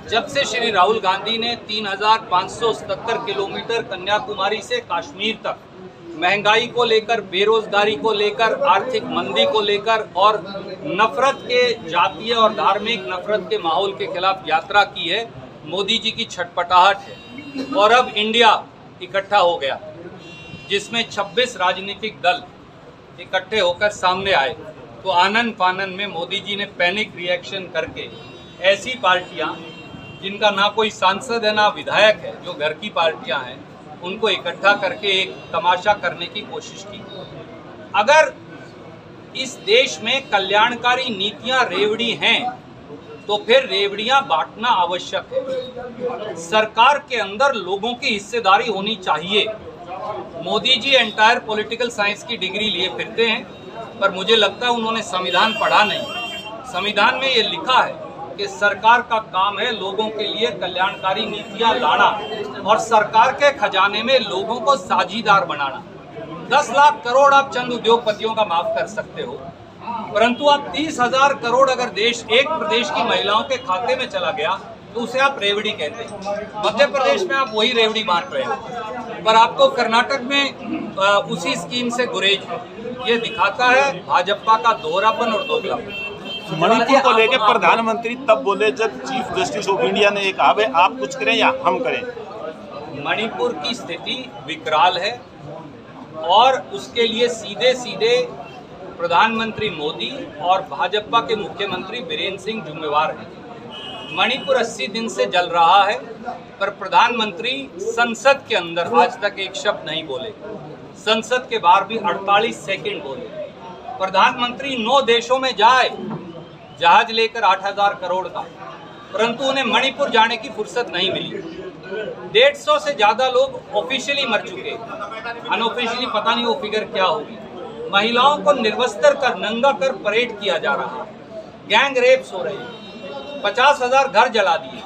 जब से श्री राहुल गांधी ने 3,577 किलोमीटर कन्याकुमारी से कश्मीर तक महंगाई को लेकर, बेरोजगारी को लेकर, आर्थिक मंदी को लेकर और नफरत के, जातीय और धार्मिक नफरत के माहौल के खिलाफ यात्रा की है, मोदी जी की छटपटाहट है। और अब इंडिया इकट्ठा हो गया, जिसमें 26 राजनीतिक दल इकट्ठे होकर सामने आए। तो आनन फानन में मोदी जी ने पैनिक रिएक्शन करके ऐसी पार्टियां जिनका ना कोई सांसद है ना विधायक है, जो घर की पार्टियां हैं, उनको इकट्ठा करके एक तमाशा करने की कोशिश की। अगर इस देश में कल्याणकारी नीतियां रेवड़ी हैं तो फिर रेवड़ियां बांटना आवश्यक है। सरकार के अंदर लोगों की हिस्सेदारी होनी चाहिए। Modi ji entire political science की डिग्री लिए फिरते हैं, पर मुझे लगता है उन्होंने संविधान पढ़ा नहीं। संविधान में ये लिखा है कि सरकार का काम है लोगों के लिए कल्याणकारी नीतियां लाना और सरकार के खजाने में लोगों को साझीदार बनाना। 10 लाख करोड़ आप चंद उद्योगपतियों का माफ कर सकते हो, परंतु आप 30,000 करोड़ अगर एक प्रदेश की महिलाओं के खाते में चला गया तो उसे आप रेवड़ी कहते हैं। मध्य प्रदेश में आप वही रेवड़ी बांट रहे हो, पर आपको कर्नाटक में उसी स्कीम से गुरेज है। ये दिखाता है भाजपा का दोहरापन और दोगलापन। मणिपुर को लेकर प्रधानमंत्री तब बोले जब चीफ जस्टिस ऑफ इंडिया ने कहा भाई आप कुछ करें या हम करें। मणिपुर की स्थिति विकराल है और उसके लिए सीधे सीधे प्रधानमंत्री मोदी और भाजपा के मुख्यमंत्री बीरेन्द्र सिंह जिम्मेवार हैं। मणिपुर 80 दिन से जल रहा है, पर प्रधानमंत्री संसद के अंदर आज तक एक शब्द नहीं बोले, संसद के बाहर भी 48 सेकंड बोले। प्रधानमंत्री 9 देशों में जाए जहाज लेकर 8,000 करोड़ का, परंतु उन्हें मणिपुर जाने की फुर्सत नहीं मिली। 150 से ज्यादा लोग ऑफिशियली मर चुके, अनऑफिशियली पता नहीं वो फिगर क्या होगी। महिलाओं को निर्वस्त्र कर, नंगा कर परेड किया जा रहा है, गैंग रेप्स हो रहे हैं, 50,000 घर जला दिए,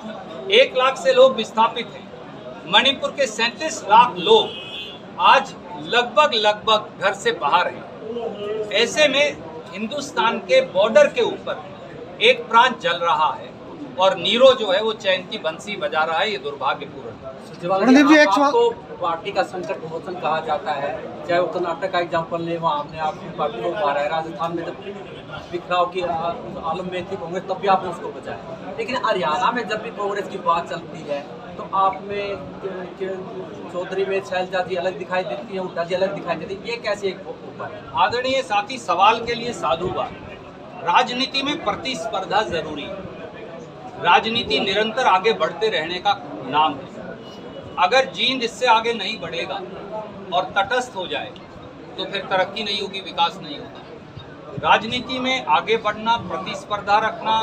1 लाख से लोग विस्थापित हैं। मणिपुर के 37 लाख लोग आज लगभग घर से बाहर हैं। ऐसे में हिंदुस्तान के बॉर्डर के ऊपर एक प्रांत जल रहा है और नीरो जो है वो चैन की बंसी बजा रहा है। ये दुर्भाग्यपूर्ण है। रणदीप जी, एक सवाल आपको पार्टी का संकट मोचन कहा जाता है, चाहे वो कर्नाटक का एग्जाम्पल ले, वहाँ हमने आपकी पार्टी को मारा है। राजस्थान में जब बिखराव की आलम में थी कांग्रेस, तब भी आपने उसको बचाया। लेकिन हरियाणा में जब भी कांग्रेस की बात चलती है तो आप में चौधरी में शैलजा जी अलग दिखाई देती है, हुड्डा जी अलग दिखाई देती है। ये कैसे एक ऊपर है? आदरणीय साथी, सवाल के लिए साधुवाद। राजनीति में प्रतिस्पर्धा जरूरी है। राजनीति निरंतर आगे बढ़ते रहने का नाम है। अगर जींद इससे आगे नहीं बढ़ेगा और तटस्थ हो जाए तो फिर तरक्की नहीं होगी, विकास नहीं होगा। राजनीति में आगे बढ़ना, प्रतिस्पर्धा रखना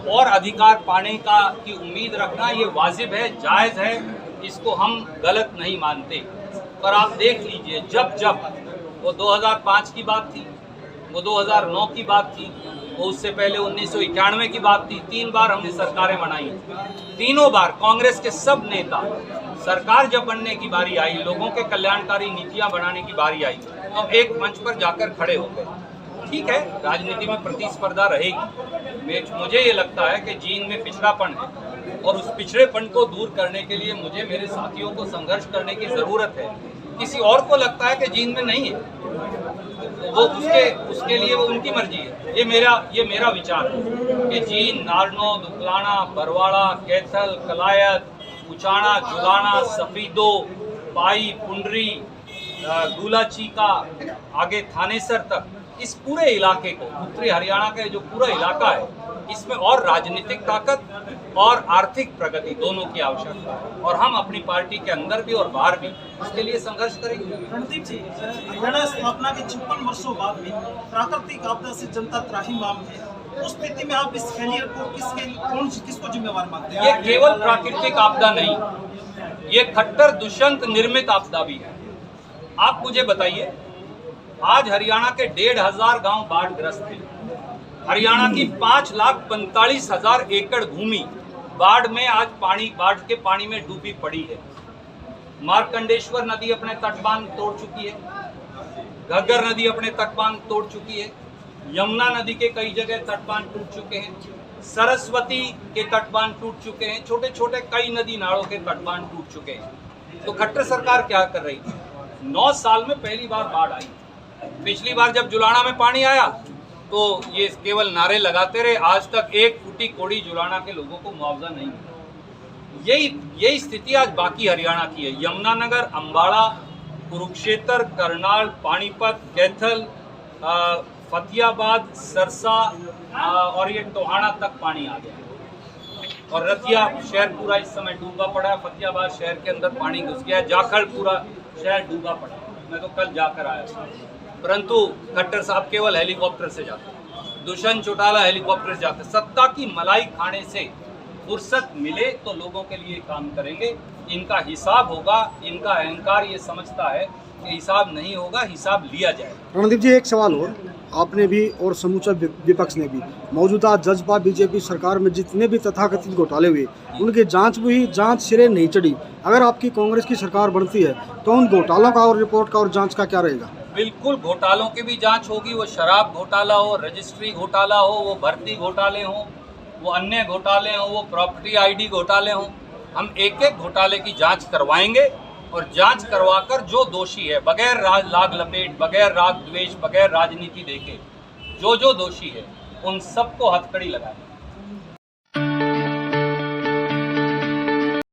और अधिकार पाने की उम्मीद रखना ये वाजिब है, जायज़ है, इसको हम गलत नहीं मानते। पर आप देख लीजिए, जब वो 2005 की बात थी, वो 2009 की बात थी, वो उससे पहले 1991 की बात थी, 3 बार हमने सरकारें बनाई। तीनों बार कांग्रेस के सब नेता, सरकार जब बनने की बारी आई, लोगों के कल्याणकारी नीतियां बनाने की बारी आई, तो हम एक मंच पर जाकर खड़े हो गए। ठीक है, राजनीति में प्रतिस्पर्धा रहेगी। मुझे ये लगता है कि जींद में पिछड़ापन है और उस पिछड़ेपन को दूर करने के लिए मुझे मेरे साथियों को संघर्ष करने की ज़रूरत है। किसी और को लगता है कि जींद में नहीं है, वो उसके लिए वो उनकी मर्जी है। ये मेरा विचार है कि जींद, नारनौल, उकलाना, बरवाड़ा, कैथल, कलायत, उचाना, जुलाना, सफीदो, पाई, पुंडरी, दूलाचीका, आगे थानेसर तक, इस पूरे इलाके को, उत्तरी हरियाणा का जो पूरा इलाका है, इसमें और राजनीतिक ताकत और आर्थिक प्रगति दोनों की आवश्यकता है। और हम अपनी पार्टी के अंदर भी और बाहर भी इसके लिए संघर्ष करेंगे। रणदीप जी, हरियाणा स्थापना के 56 वर्षों बाद भी प्राकृतिक आपदा से जनता त्राहिमाम है। उस स्थिति में आप इस फेलियर को किसको जिम्मेवार मानते हैं? ये केवल प्राकृतिक आपदा नहीं, ये खट्टर दुष्यंत निर्मित आपदा भी है। आप मुझे बताइए, आज हरियाणा के 1,500 गांव बाढ़ग्रस्त हैं। हरियाणा की 5,45,000 एकड़ भूमि बाढ़ में आज बाढ़ के पानी में डूबी पड़ी है। मार्कंडेश्वर नदी अपने तटबांध तोड़ चुकी है, घग्गर नदी अपने तटबांध तोड़ चुकी है, यमुना नदी के कई जगह तटबांध टूट चुके हैं, सरस्वती के तटबांध टूट चुके हैं, छोटे छोटे कई नदी नालों के तटबांध टूट चुके हैं। तो खट्टर सरकार क्या कर रही थी? 9 साल में पहली बार बाढ़ आई। पिछली बार जब जुलाना में पानी आया तो ये केवल नारे लगाते रहे, आज तक एक फुटी कोड़ी जुलाना के लोगों को मुआवजा नहीं मिला। यही स्थिति आज बाकी हरियाणा की है। यमुनानगर, अम्बाड़ा, कुरुक्षेत्र, करनाल, पानीपत, कैथल, फतेहाबाद, सरसा और ये टोहाना तक पानी आ गया और रतिया शहर पूरा इस समय डूबा पड़ा है। फतेहाबाद शहर के अंदर पानी घुस गया, जाखड़ पूरा शहर डूबा पड़ा। मैं तो कल जाकर आया था, परंतु खट्टर साहब केवल हेलीकॉप्टर से जाते, दुष्यंत चौटाला हेलीकॉप्टर से जाते। सत्ता की मलाई खाने से फुर्सत मिले तो लोगों के लिए काम करेंगे। इनका हिसाब होगा। इनका अहंकार ये समझता है कि हिसाब नहीं होगा, हिसाब लिया जाएगा। रणदीप जी, एक सवाल और, आपने भी और समूचा विपक्ष ने भी मौजूदा जजपा बीजेपी सरकार में जितने भी तथाकथित घोटाले हुए उनकी जांच सिरे नहीं चढ़ी। अगर आपकी कांग्रेस की सरकार बनती है तो उन घोटालों का और रिपोर्ट का और जांच का क्या रहेगा? बिल्कुल, घोटालों की भी जांच होगी। वो शराब घोटाला हो, रजिस्ट्री घोटाला हो, वो भर्ती घोटाले हो, वो अन्य घोटाले हो, वो प्रॉपर्टी आईडी घोटाले हो, हम एक एक घोटाले की जांच करवाएंगे और जांच करवाकर जो दोषी है, बगैर लाग लपेट, बगैर राग द्वेष, बगैर राजनीति देखे जो दोषी है, उन सबको हथकड़ी लगाएंगे।